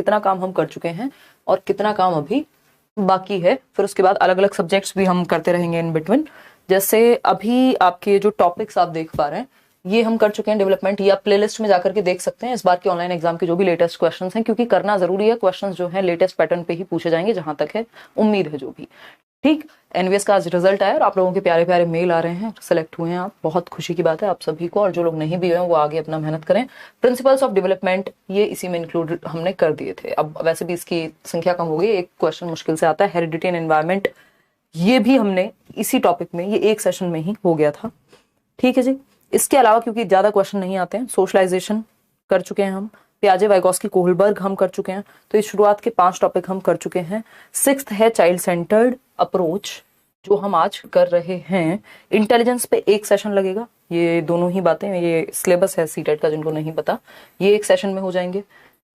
कितना काम हम कर चुके हैं और कितना काम अभी बाकी है। फिर उसके बाद अलग अलग सब्जेक्ट्स भी हम करते रहेंगे इन बिटवीन। जैसे अभी आपके जो टॉपिक्स आप देख पा रहे हैं ये हम कर चुके हैं डेवलपमेंट, या प्लेलिस्ट में जाकर के देख सकते हैं इस बार के ऑनलाइन एग्जाम के जो भी लेटेस्ट क्वेश्चंस हैं, क्योंकि करना जरूरी है। क्वेश्चंस जो है लेटेस्ट पैटर्न पे ही पूछे जाएंगे जहां तक है उम्मीद है जो भी। ठीक, एनवीएस का आज रिजल्ट आया और आप लोगों के प्यारे प्यारे मेल आ रहे हैं, सिलेक्ट हुए हैं आप, बहुत खुशी की बात है आप सभी को। और जो लोग नहीं भी हुए वो आगे अपना मेहनत करें। प्रिंसिपल्स ऑफ डेवलपमेंट ये इसी में इंक्लूड हमने कर दिए थे। अब वैसे भी इसकी संख्या कम हो गई, एक क्वेश्चन मुश्किल से आता है। हेरिडिटी एंड एनवायरमेंट ये भी हमने इसी टॉपिक में, ये एक सेशन में ही हो गया था। ठीक है जी। इसके अलावा क्योंकि ज्यादा क्वेश्चन नहीं आते हैं, सोशलाइजेशन कर चुके हैं हम, पियाजे वाइगोस्की कोहलबर्ग हम कर चुके हैं। तो इस शुरुआत के 5 टॉपिक हम कर चुके हैं। 6th है चाइल्ड सेंटर्ड अप्रोच जो हम आज कर रहे हैं। इंटेलिजेंस पे एक सेशन लगेगा, ये दोनों ही बातें, ये सिलेबस है सीटेट का जिनको नहीं पता, ये एक सेशन में हो जाएंगे।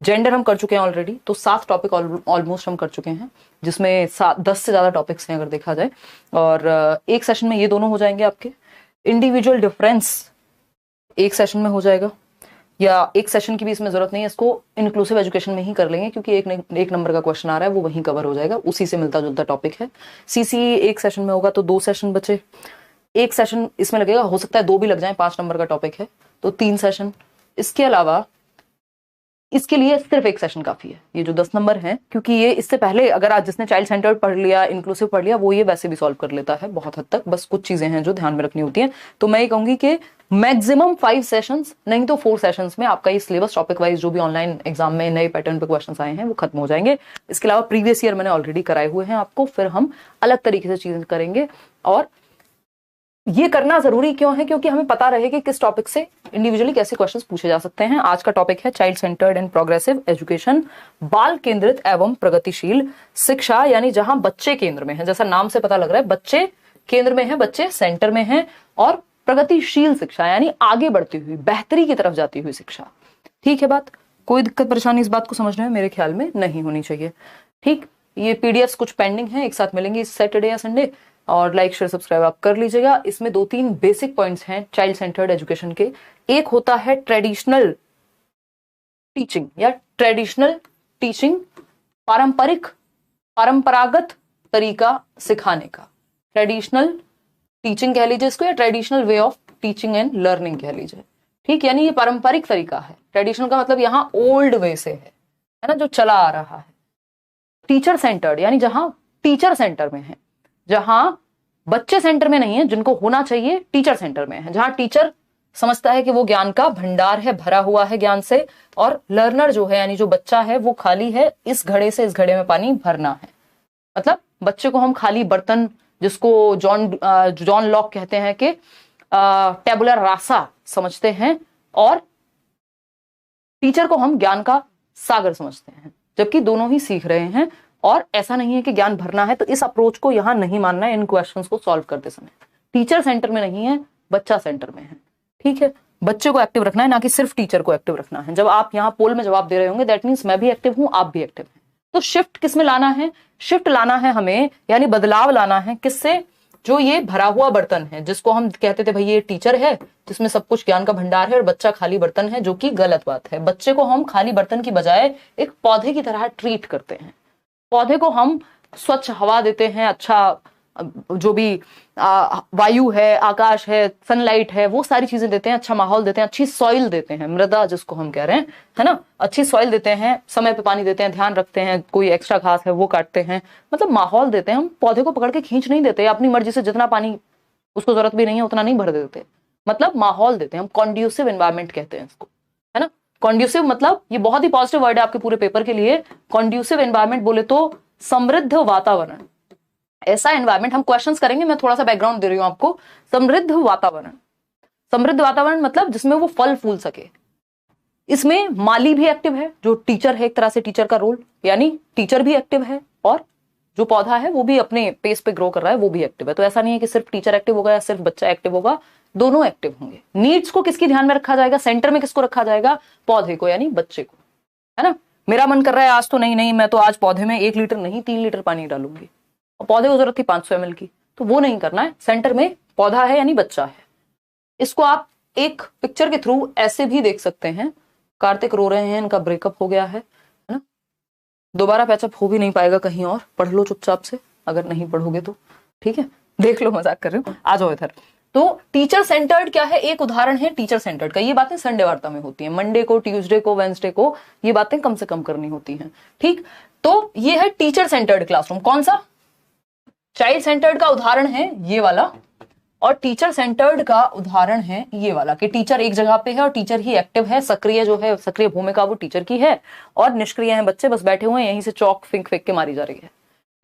जेंडर हम कर चुके हैं ऑलरेडी, तो 7 टॉपिक ऑलमोस्ट हम कर चुके हैं, जिसमें 10 से ज्यादा टॉपिक्स हैं अगर देखा जाए, और एक सेशन में ये दोनों हो जाएंगे आपके। इंडिविजुअल डिफरेंस एक सेशन में हो जाएगा, या एक सेशन की भी इसमें जरूरत नहीं है, इसको इंक्लूसिव एजुकेशन में ही कर लेंगे क्योंकि एक नंबर का क्वेश्चन आ रहा है वो वहीं कवर हो जाएगा, उसी से मिलता जुलता टॉपिक है। सीसीई एक सेशन में होगा तो 2 सेशन बचे, एक सेशन इसमें लगेगा, हो सकता है 2 भी लग जाए, 5 नंबर का टॉपिक है तो 3 सेशन। इसके अलावा इसके लिए सिर्फ एक सेशन काफी है, ये जो 10 नंबर हैं, क्योंकि ये इससे पहले अगर आज जिसने चाइल्ड सेंटर्ड पढ़ लिया, इंक्लूसिव पढ़ लिया, वो ये वैसे भी सॉल्व कर लेता है बहुत हद तक, बस कुछ चीजें हैं जो ध्यान में रखनी होती हैं। तो मैं ये कहूंगी कि मैक्सिमम 5 सेशंस नहीं तो 4 सेशंस में आपका ये सिलेबस टॉपिक वाइज जो भी ऑनलाइन एग्जाम में नए पैटर्न पे क्वेश्चंस आए हैं वो खत्म हो जाएंगे। इसके अलावा प्रीवियस ईयर मैंने ऑलरेडी कराए हुए हैं आपको, फिर हम अलग तरीके से चीजें करेंगे। और ये करना जरूरी क्यों है? क्योंकि हमें पता रहे कि किस टॉपिक से इंडिविजुअली कैसे क्वेश्चंस पूछे जा सकते हैं। आज का टॉपिक है child centred and progressive education, बाल केंद्रित एवं प्रगतिशील शिक्षा, यानी जहां बच्चे केंद्र में है, जैसा नाम से पता लग रहा है बच्चे केंद्र में है, बच्चे सेंटर में है, और प्रगतिशील शिक्षा यानी आगे बढ़ती हुई, बेहतरी की तरफ जाती हुई शिक्षा। ठीक है बात, कोई दिक्कत परेशानी इस बात को समझने में मेरे ख्याल में नहीं होनी चाहिए। ठीक, ये पीडीएफ कुछ पेंडिंग है, एक साथ मिलेंगे इस सैटरडे या संडे, और लाइक शेयर सब्सक्राइब आप कर लीजिएगा। इसमें 2-3 बेसिक पॉइंट्स हैं चाइल्ड सेंटर्ड एजुकेशन के। एक होता है ट्रेडिशनल टीचिंग या ट्रेडिशनल टीचिंग, परंपरागत तरीका सिखाने का, ट्रेडिशनल टीचिंग कह लीजिए इसको, या traditional way of teaching and learning कह लीजिए। ठीक, यानी ये पारंपरिक तरीका है। ट्रेडिशनल का मतलब यहाँ ओल्ड वे से है ना, जो चला आ रहा है। टीचर सेंटर्ड यानी जहां टीचर सेंटर में है, जहां बच्चे सेंटर में नहीं है, जिनको होना चाहिए टीचर सेंटर में है, जहां टीचर समझता है कि वो ज्ञान का भंडार है, भरा हुआ है ज्ञान से, और लर्नर जो है यानी जो बच्चा है वो खाली है, इस घड़े से इस घड़े में पानी भरना है। मतलब बच्चे को हम खाली बर्तन, जिसको जॉन लॉक कहते हैं कि टेबुलर रासा समझते हैं, और टीचर को हम ज्ञान का सागर समझते हैं, जबकि दोनों ही सीख रहे हैं। और ऐसा नहीं है कि ज्ञान भरना है, तो इस अप्रोच को यहां नहीं मानना है इन क्वेश्चंस को सॉल्व करते समय। टीचर सेंटर में नहीं है, बच्चा सेंटर में है। ठीक है, बच्चे को एक्टिव रखना है, ना कि सिर्फ टीचर को एक्टिव रखना है। जब आप यहाँ पोल में जवाब दे रहे होंगे, दैट मीन्स मैं भी एक्टिव हूं, आप भी एक्टिव हैं। तो शिफ्ट किस में लाना है? शिफ्ट लाना है हमें, यानी बदलाव लाना है किससे? जो ये भरा हुआ बर्तन है, जिसको हम कहते थे भाई ये टीचर है जिसमें सब कुछ ज्ञान का भंडार है, और बच्चा खाली बर्तन है, जो कि गलत बात है। बच्चे को हम खाली बर्तन की बजाय एक पौधे की तरह ट्रीट करते हैं। पौधे को हम स्वच्छ हवा देते हैं, अच्छा जो भी वायु है, आकाश है, सनलाइट है, वो सारी चीजें देते हैं, अच्छा माहौल देते हैं, अच्छी सॉइल देते हैं, मृदा जिसको हम कह रहे हैं, है ना, अच्छी सॉइल देते हैं, समय पे पानी देते हैं, ध्यान रखते हैं, कोई एक्स्ट्रा घास है वो काटते हैं, मतलब माहौल देते हैं। हम पौधे को पकड़ के खींच नहीं देते, अपनी मर्जी से जितना पानी उसको जरूरत भी नहीं है उतना नहीं भर देते, मतलब माहौल देते हैं हम। कॉन्ड्यूसिव एनवायरमेंट कहते हैं इसको, है ना। कॉन्ड्यूसिव मतलब ये बहुत ही पॉजिटिव वर्ड है आपके पूरे पेपर के लिए। कॉन्ड्यूसिव एनवायरमेंट बोले तो समृद्ध वातावरण, ऐसा एनवायरमेंट। हम क्वेश्चंस करेंगे, मैं थोड़ा सा बैकग्राउंड दे रही हूं आपको। समृद्ध वातावरण, समृद्ध वातावरण मतलब जिसमें वो फल फूल सके। इसमें माली भी एक्टिव है, जो टीचर है, एक तरह से टीचर का रोल, यानी टीचर भी एक्टिव है, और जो पौधा है वो भी अपने पेस पे ग्रो कर रहा है, वो भी एक्टिव है। तो ऐसा नहीं है कि सिर्फ टीचर एक्टिव होगा या सिर्फ बच्चा एक्टिव होगा, दोनों एक्टिव होंगे। नीड्स को किसकी ध्यान में रखा जाएगा? सेंटर में किसको रखा जाएगा? पौधे को, यानी बच्चे को, है ना। मेरा मन कर रहा है आज तो नहीं, मैं तो आज पौधे में 1 लीटर नहीं 3 लीटर पानी डालूंगी, और पौधे को जरूरत थी 500 ml की, तो वो नहीं करना है। सेंटर में पौधा है यानी बच्चा है। इसको आप एक पिक्चर के थ्रू ऐसे भी देख सकते हैं। कार्तिक रो रहे हैं, इनका ब्रेकअप हो गया है ना। दोबारा पैचअप हो भी नहीं पाएगा कहीं और, पढ़ लो चुपचाप से, अगर नहीं पढ़ोगे तो ठीक है, देख लो, मजाक कर रहे हो, आ जाओ इधर। तो टीचर सेंटर्ड क्या है, एक उदाहरण है टीचर सेंटर्ड का। ये बातें संडे वार्ता में होती हैं, मंडे को, ट्यूसडे को, वेंसडे को ये बातें कम से कम करनी होती हैं, ठीक। तो ये है टीचर सेंटर्ड क्लासरूम। कौन सा? चाइल्ड सेंटर्ड का उदाहरण है ये वाला, और टीचर सेंटर्ड का उदाहरण है ये वाला, कि टीचर एक जगह पे है और टीचर ही एक्टिव है, सक्रिय जो है, सक्रिय भूमिका वो टीचर की है, और निष्क्रिय हैं बच्चे, बस बैठे हुए हैं, यहीं से चौक फेंक फेंक के मारी जा रही है,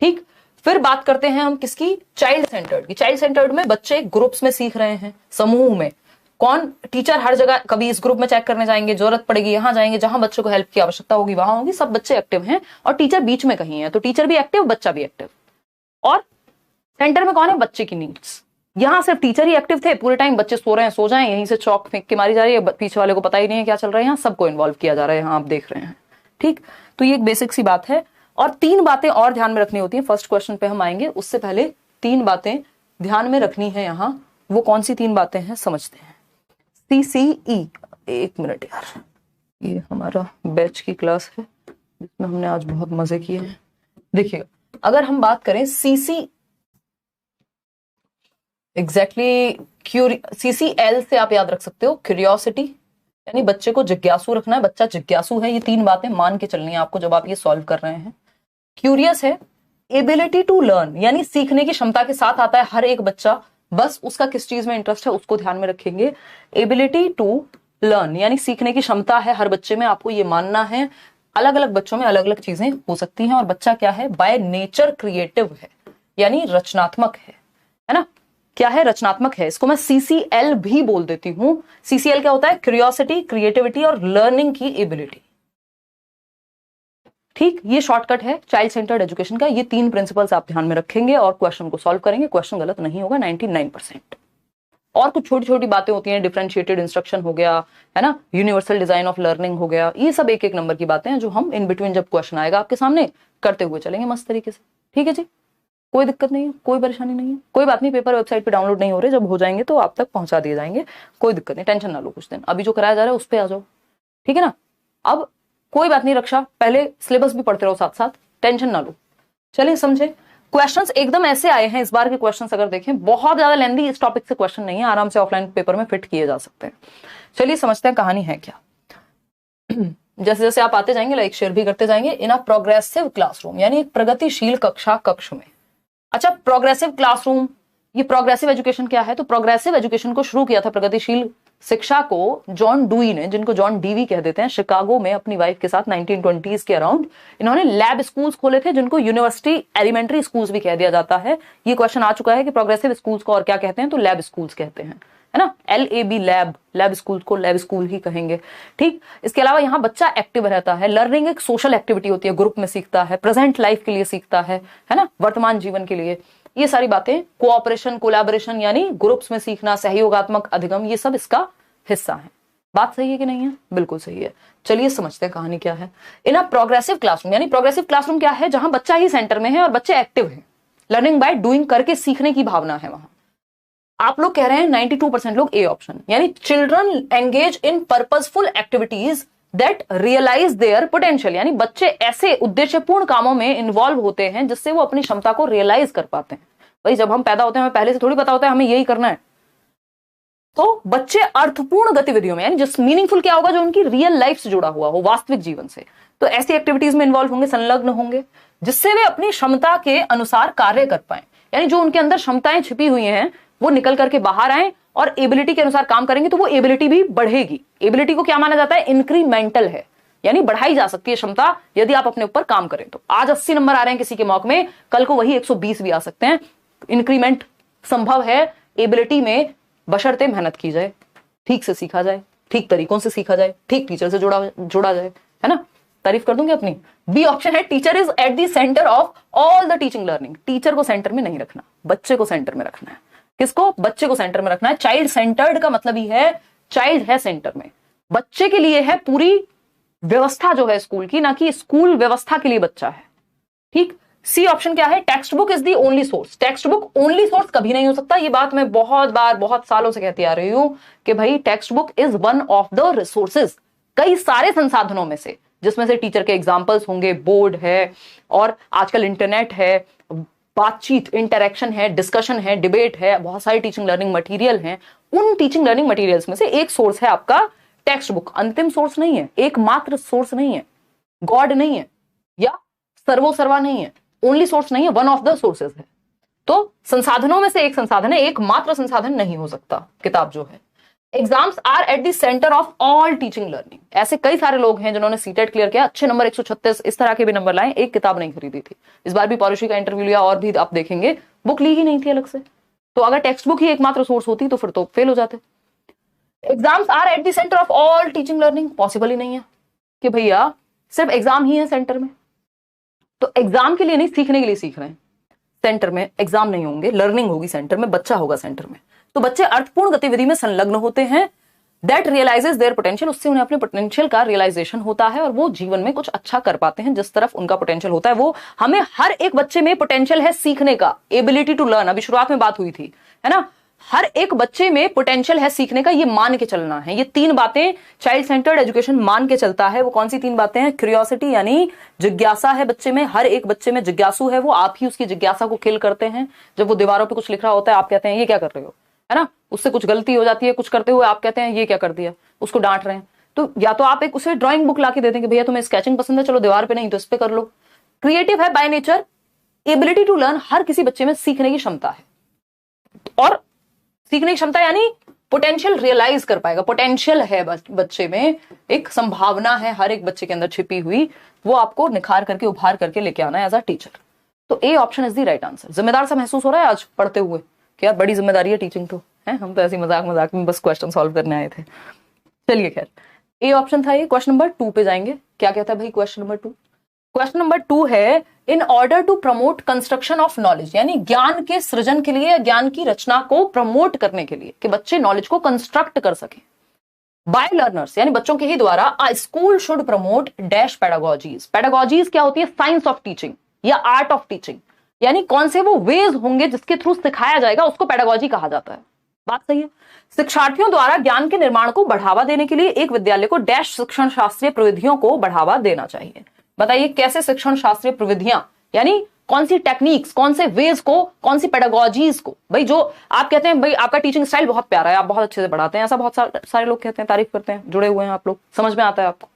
ठीक। फिर बात करते हैं हम किसकी? चाइल्ड सेंटर्ड की। चाइल्ड सेंटर्ड में बच्चे ग्रुप्स में सीख रहे हैं, समूह में। कौन? टीचर हर जगह, कभी इस ग्रुप में चेक करने जाएंगे, जरूरत पड़ेगी यहां जाएंगे, जहां बच्चों को हेल्प की आवश्यकता होगी वहां होगी, सब बच्चे एक्टिव हैं और टीचर बीच में कहीं है, तो टीचर भी एक्टिव, बच्चा भी एक्टिव। और सेंटर में कौन है? बच्चे की नीड्स। यहां सिर्फ टीचर ही एक्टिव थे पूरे टाइम, बच्चे सो रहे हैं सो जाएं, यहीं से चौक फेंक के मारी जा रही है, पीछे वाले को पता ही नहीं है क्या चल रहा है, यहाँ सबको इन्वॉल्व किया जा रहा है, यहाँ आप देख रहे हैं, ठीक। तो ये एक बेसिक सी बात है। और 3 बातें और ध्यान में रखनी होती है, फर्स्ट क्वेश्चन पे हम आएंगे, उससे पहले 3 बातें ध्यान में रखनी है यहाँ। वो कौन सी 3 बातें हैं समझते हैं। CCE, एक मिनट यार, ये हमारा बैच की क्लास है जिसमें हमने आज बहुत मजे किए हैं। देखिएगा, अगर हम बात करें CCL से आप याद रख सकते हो, क्यूरियोसिटी, यानी बच्चे को जिज्ञासु रखना है, बच्चा जिज्ञासु है, ये 3 बातें मान के चलनी है आपको जब आप ये सॉल्व कर रहे हैं। क्यूरियस है, एबिलिटी टू लर्न, यानी सीखने की क्षमता के साथ आता है हर एक बच्चा, बस उसका किस चीज में इंटरेस्ट है उसको ध्यान में रखेंगे। एबिलिटी टू लर्न, यानी सीखने की क्षमता है हर बच्चे में, आपको ये मानना है। अलग अलग बच्चों में अलग अलग चीजें हो सकती हैं, और बच्चा क्या है? बाय नेचर क्रिएटिव है, यानी रचनात्मक है ना? क्या है? रचनात्मक है। इसको मैं CCL भी बोल देती हूं। CCL क्या होता है? क्यूरियोसिटी, क्रिएटिविटी और लर्निंग की एबिलिटी, ठीक। ये शॉर्टकट है चाइल्ड सेंटर्ड एजुकेशन का। ये 3 प्रिंसिपल्स आप ध्यान में रखेंगे और क्वेश्चन को सॉल्व करेंगे, क्वेश्चन गलत नहीं होगा 99%। और कुछ छोटी छोटी बातें होती हैं, डिफरेंशिएटेड इंस्ट्रक्शन हो गया, है ना, यूनिवर्सल डिजाइन ऑफ लर्निंग हो गया, ये सब एक एक नंबर की बातें हैं जो हम इन बिटवीन जब क्वेश्चन आएगा आपके सामने करते हुए चलेंगे मस्त तरीके से, ठीक है जी। कोई दिक्कत नहीं है, कोई परेशानी नहीं है, कोई बात नहीं। पेपर वेबसाइट पे डाउनलोड नहीं हो रहे, जब हो जाएंगे तो आप तक पहुंचा दिए जाएंगे, कोई दिक्कत नहीं, टेंशन ना लो कुछ दिन। अभी जो कराया जा रहा है उस पर आ जाओ, ठीक है ना। अब कोई बात नहीं रक्षा, पहले सिलेबस भी पढ़ते रहो साथ साथ, टेंशन ना लो। चलिए समझे, क्वेश्चंस एकदम ऐसे आए हैं इस बार के क्वेश्चंस, अगर देखें बहुत ज्यादा लेंदी इस टॉपिक से क्वेश्चन नहीं है, आराम से ऑफलाइन पेपर में फिट किए जा सकते हैं। चलिए समझते हैं कहानी है क्या। जैसे जैसे आप आते जाएंगे लाइक शेयर भी करते जाएंगे। इन अ प्रोग्रेसिव क्लासरूम, यानी एक प्रगतिशील कक्षा, कक्ष में। अच्छा, प्रोग्रेसिव क्लासरूम, ये प्रोग्रेसिव एजुकेशन क्या है? तो प्रोग्रेसिव एजुकेशन को शुरू किया था, प्रगतिशील शिक्षा को, जॉन डुई ने, जिनको जॉन डीवी कह देते हैं, शिकागो में अपनी वाइफ के साथ 1920s के अराउंड इन्होंने लैब स्कूल्स खोले थे, जिनको यूनिवर्सिटी एलिमेंट्री स्कूल्स भी कह दिया जाता है। ये क्वेश्चन आ चुका है कि प्रोग्रेसिव स्कूल्स को और क्या कहते हैं, तो लैब स्कूल्स कहते हैं, है ना। LAB लैब, लैब स्कूल को लैब स्कूल ही कहेंगे, ठीक। इसके अलावा यहाँ बच्चा एक्टिव रहता है। लर्निंग एक सोशल एक्टिविटी होती है, ग्रुप में सीखता है, प्रेजेंट लाइफ के लिए सीखता है ना, वर्तमान जीवन के लिए। ये सारी बातें, कोऑपरेशन, कोलैबोरेशन, यानी ग्रुप्स में सीखना, सहयोगात्मक अधिगम, ये सब इसका हिस्सा है। बात सही है कि नहीं है? बिल्कुल सही है। चलिए समझते हैं कहानी क्या है। इन अ प्रोग्रेसिव क्लासरूम, यानी प्रोग्रेसिव क्लासरूम क्या है? जहां बच्चा ही सेंटर में है और बच्चे एक्टिव हैं, लर्निंग बाय डूइंग, करके सीखने की भावना है वहां। आप लोग कह रहे हैं 92% लोग ए ऑप्शन, यानी children engage in purposeful activities that realise their potential, यानी बच्चे ऐसे उद्देश्यपूर्ण कामों में इन्वॉल्व होते हैं जिससे वो अपनी क्षमता को रियलाइज कर पाते हैं। भाई जब हम पैदा होते हैं हमें पहले से थोड़ी पता होता है हमें यही करना है। तो बच्चे अर्थपूर्ण गतिविधियों में, यानी जिस मीनिंगफुल क्या होगा, जो उनकी रियल लाइफ से जुड़ा हुआ हो, वास्तविक जीवन से, तो ऐसी एक्टिविटीज में इन्वॉल्व होंगे, संलग्न होंगे, जिससे वे अपनी क्षमता के अनुसार कार्य कर पाए। यानी जो उनके अंदर क्षमताएं छिपी हुई हैं वो निकल करके बाहर आए और एबिलिटी के अनुसार काम करेंगे, तो वो एबिलिटी भी बढ़ेगी। एबिलिटी को क्या माना जाता है? इंक्रीमेंटल है, यानी बढ़ाई जा सकती है क्षमता यदि आप अपने ऊपर काम करें। तो आज 80 नंबर आ रहे हैं किसी के मॉक में, कल को वही 120 भी आ सकते हैं। इंक्रीमेंट संभव है एबिलिटी में, बशर्ते मेहनत की जाए, ठीक से सीखा जाए, ठीक तरीकों से सीखा जाए, ठीक टीचर से जोड़ा जाए, है ना। तारीफ कर दूंगी अपनी। बी ऑप्शन है, teacher is eight the centre of all the teaching learning. Teacher को सेंटर में नहीं रखना, बच्चे को सेंटर में रखना है। किसको? बच्चे को सेंटर में रखना है। चाइल्ड सेंटर्ड का मतलब ही है चाइल्ड है सेंटर में, बच्चे के लिए है पूरी व्यवस्था जो है स्कूल की, ना कि स्कूल व्यवस्था के लिए बच्चा है, ठीक। सी ऑप्शन क्या है? Text book is the only source. Text book only source कभी नहीं हो सकता। ये बात मैं बहुत बार, बहुत सालों से कहती आ रही हूं कि भाई text book is one of the resources, कई सारे संसाधनों में से जिसमें से टीचर के एग्जाम्पल्स होंगे, बोर्ड है, और आजकल इंटरनेट है, बातचीत, इंटरेक्शन है, डिस्कशन है, डिबेट है, बहुत सारी टीचिंग लर्निंग मटेरियल हैं। उन टीचिंग लर्निंग मटेरियल्स में से एक सोर्स है आपका टेक्स्ट बुक। अंतिम सोर्स नहीं है, एकमात्र सोर्स नहीं है, गॉड नहीं है, या सर्वोसर्वा नहीं है, ओनली सोर्स नहीं है, वन ऑफ द सोर्सेज है। तो संसाधनों में से एक संसाधन है, एकमात्र संसाधन नहीं हो सकता किताब जो है। Exams are at the centre of all teaching learning. ऐसे कई सारे लोग हैं जिन्होंने सीटेट क्लियर किया, अच्छे नंबर 136 इस तरह के भी नंबर लाए, एक किताब नहीं खरीदी थी। इस बार भी पॉलिसी का इंटरव्यू लिया और भी आप देखेंगे बुक ली ही नहीं थी अलग से। तो अगर टेक्स्ट बुक ही एकमात्र सोर्स होती तो फिर तो फेल हो जाते। Exams are at the centre of all teaching learning, possible ही नहीं है कि भैया सिर्फ एग्जाम ही है सेंटर में। तो एग्जाम के लिए नहीं, सीखने के लिए सीख रहे हैं। सेंटर में एग्जाम नहीं होंगे, लर्निंग होगी सेंटर में, बच्चा होगा सेंटर में। तो बच्चे अर्थपूर्ण गतिविधि में संलग्न होते हैं, दैट रियलाइजेस देयर पोटेंशियल, उससे उन्हें अपने पोटेंशियल का रियलाइजेशन होता है और वो जीवन में कुछ अच्छा कर पाते हैं जिस तरफ उनका पोटेंशियल होता है। वो हमें हर एक बच्चे में पोटेंशियल है सीखने का, एबिलिटी टू लर्न, अभी शुरुआत में बात हुई थी, है ना। हर एक बच्चे में पोटेंशियल है सीखने का, ये मान के चलना है। ये तीन बातें चाइल्ड सेंटर्ड एजुकेशन मान के चलता है। वो कौन सी तीन बातें हैं? क्यूरियोसिटी यानी जिज्ञासा है बच्चे में, हर एक बच्चे में जिज्ञासु है वो, आप ही उसकी जिज्ञासा को किल करते हैं। जब वो दीवारों पे कुछ लिख रहा होता है आप कहते हैं ये क्या कर रहे हो, है ना। उससे कुछ गलती हो जाती है कुछ करते हुए, आप कहते हैं ये क्या कर दिया, उसको डांट रहे हैं। तो या तो आप एक उसे ड्राइंग बुक लाके दे देंगे, भैया तुम्हें स्केचिंग पसंद है, चलो दीवार पे नहीं तो इस पे कर लो। क्रिएटिव है by nature, ability to learn, हर किसी बच्चे में सीखने की क्षमता है। और सीखने की क्षमता यानी पोटेंशियल रियलाइज कर पाएगा, पोटेंशियल है बच्चे में, एक संभावना है हर एक बच्चे के अंदर छिपी हुई, वो आपको निखार करके उभार करके लेके आना है एज अ टीचर। तो A option is the right answer. जिम्मेदार सा महसूस हो रहा है आज पढ़ते हुए कि यार बड़ी जिम्मेदारी है टीचिंग तो, है, हम तो ऐसी मजाक मजाक में बस क्वेश्चन सॉल्व करने आए थे। चलिए खैर, ए ऑप्शन था ये। क्वेश्चन नंबर 2 पे जाएंगे। क्या कहता है भाई क्वेश्चन नंबर 2? क्वेश्चन नंबर 2 है in order to promote construction of knowledge, यानी ज्ञान के सृजन के लिए, ज्ञान की रचना को प्रमोट करने के लिए कि बच्चे नॉलेज को कंस्ट्रक्ट कर सके बाय लर्नर्स, यानी बच्चों के ही द्वारा, a school should promote dash pedagogies. Pedagogies क्या होती है? साइंस ऑफ टीचिंग या आर्ट ऑफ टीचिंग, यानी कौन से वो वेज होंगे जिसके थ्रू सिखाया जाएगा, उसको पेडागोजी कहा जाता है। बात सही है। शिक्षार्थियों द्वारा ज्ञान के निर्माण को बढ़ावा देने के लिए एक विद्यालय को डैश शिक्षण शास्त्रीय प्रविधियों को बढ़ावा देना चाहिए। बताइए कैसे शिक्षण शास्त्रीय प्रविधियां, यानी कौन सी टेक्निक्स, कौन से वेज को, कौन सी पेडागोजीज को। भाई जो आप कहते हैं भाई आपका टीचिंग स्टाइल बहुत प्यारा है, आप बहुत अच्छे से पढ़ाते हैं, ऐसा बहुत सारे लोग कहते हैं, तारीफ करते हैं, जुड़े हुए हैं आप लोग, समझ में आता है आपको।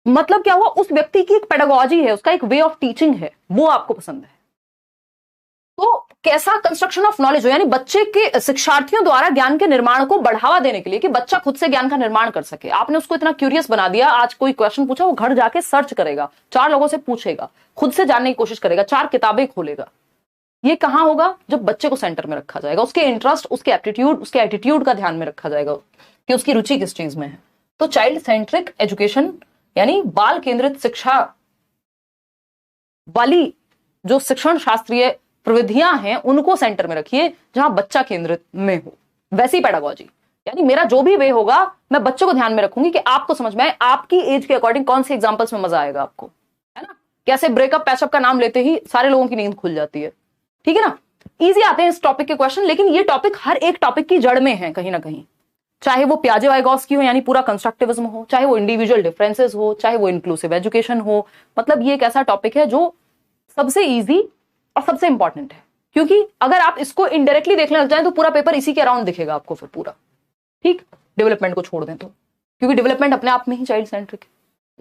मतलब क्या हुआ? उस व्यक्ति की एक पेडागोजी है, उसका एक वे ऑफ टीचिंग है, वो आपको पसंद है। तो कैसा कंस्ट्रक्शन ऑफ नॉलेज हो, यानी बच्चे के, शिक्षार्थियों द्वारा ज्ञान के निर्माण को बढ़ावा देने के लिए कि बच्चा खुद से ज्ञान का निर्माण कर सके। आपने उसको इतना क्यूरियस बना दिया, आज कोई क्वेश्चन पूछा वो घर जाके सर्च करेगा, 4 लोगों से पूछेगा, खुद से जानने की कोशिश करेगा, 4 किताबें खोलेगा। ये कहां होगा? जब बच्चे को सेंटर में रखा जाएगा, उसके इंटरेस्ट, उसके एप्टीट्यूड, उसके एटीट्यूड का ध्यान में रखा जाएगा कि उसकी रुचि किस चीज में है। तो चाइल्ड सेंट्रिक एजुकेशन यानी बाल केंद्रित शिक्षा वाली जो शिक्षण शास्त्रीय प्रविधियां हैं उनको सेंटर में रखिए, जहां बच्चा केंद्रित में हो। वैसी पेडागोजी, यानी मेरा जो भी वे होगा मैं बच्चों को ध्यान में रखूंगी कि आपको समझ में आए, आपकी एज के अकॉर्डिंग कौन से एग्जांपल्स में मजा आएगा आपको, है ना। कैसे ब्रेकअप पैचअप का नाम लेते ही सारे लोगों की नींद खुल जाती है, ठीक है ना। इजी आते हैं इस टॉपिक के क्वेश्चन, लेकिन ये टॉपिक हर एक टॉपिक की जड़ में है कहीं ना कहीं, चाहे वो पियाजे-वाइगॉस्की हो यानी पूरा कंस्ट्रक्टिविज्म हो, चाहे वो इंडिविजुअल डिफरेंसेस हो, चाहे वो इंक्लूसिव एजुकेशन हो। मतलब ये एक ऐसा टॉपिक है जो सबसे इजी और सबसे इंपॉर्टेंट है, क्योंकि अगर आप इसको इनडायरेक्टली देखने लग जाए तो पूरा पेपर इसी के अराउंड दिखेगा आपको फिर पूरा, ठीक। डेवलपमेंट को छोड़ दें तो, क्योंकि डेवलपमेंट अपने आप में ही चाइल्ड सेंट्रिक है,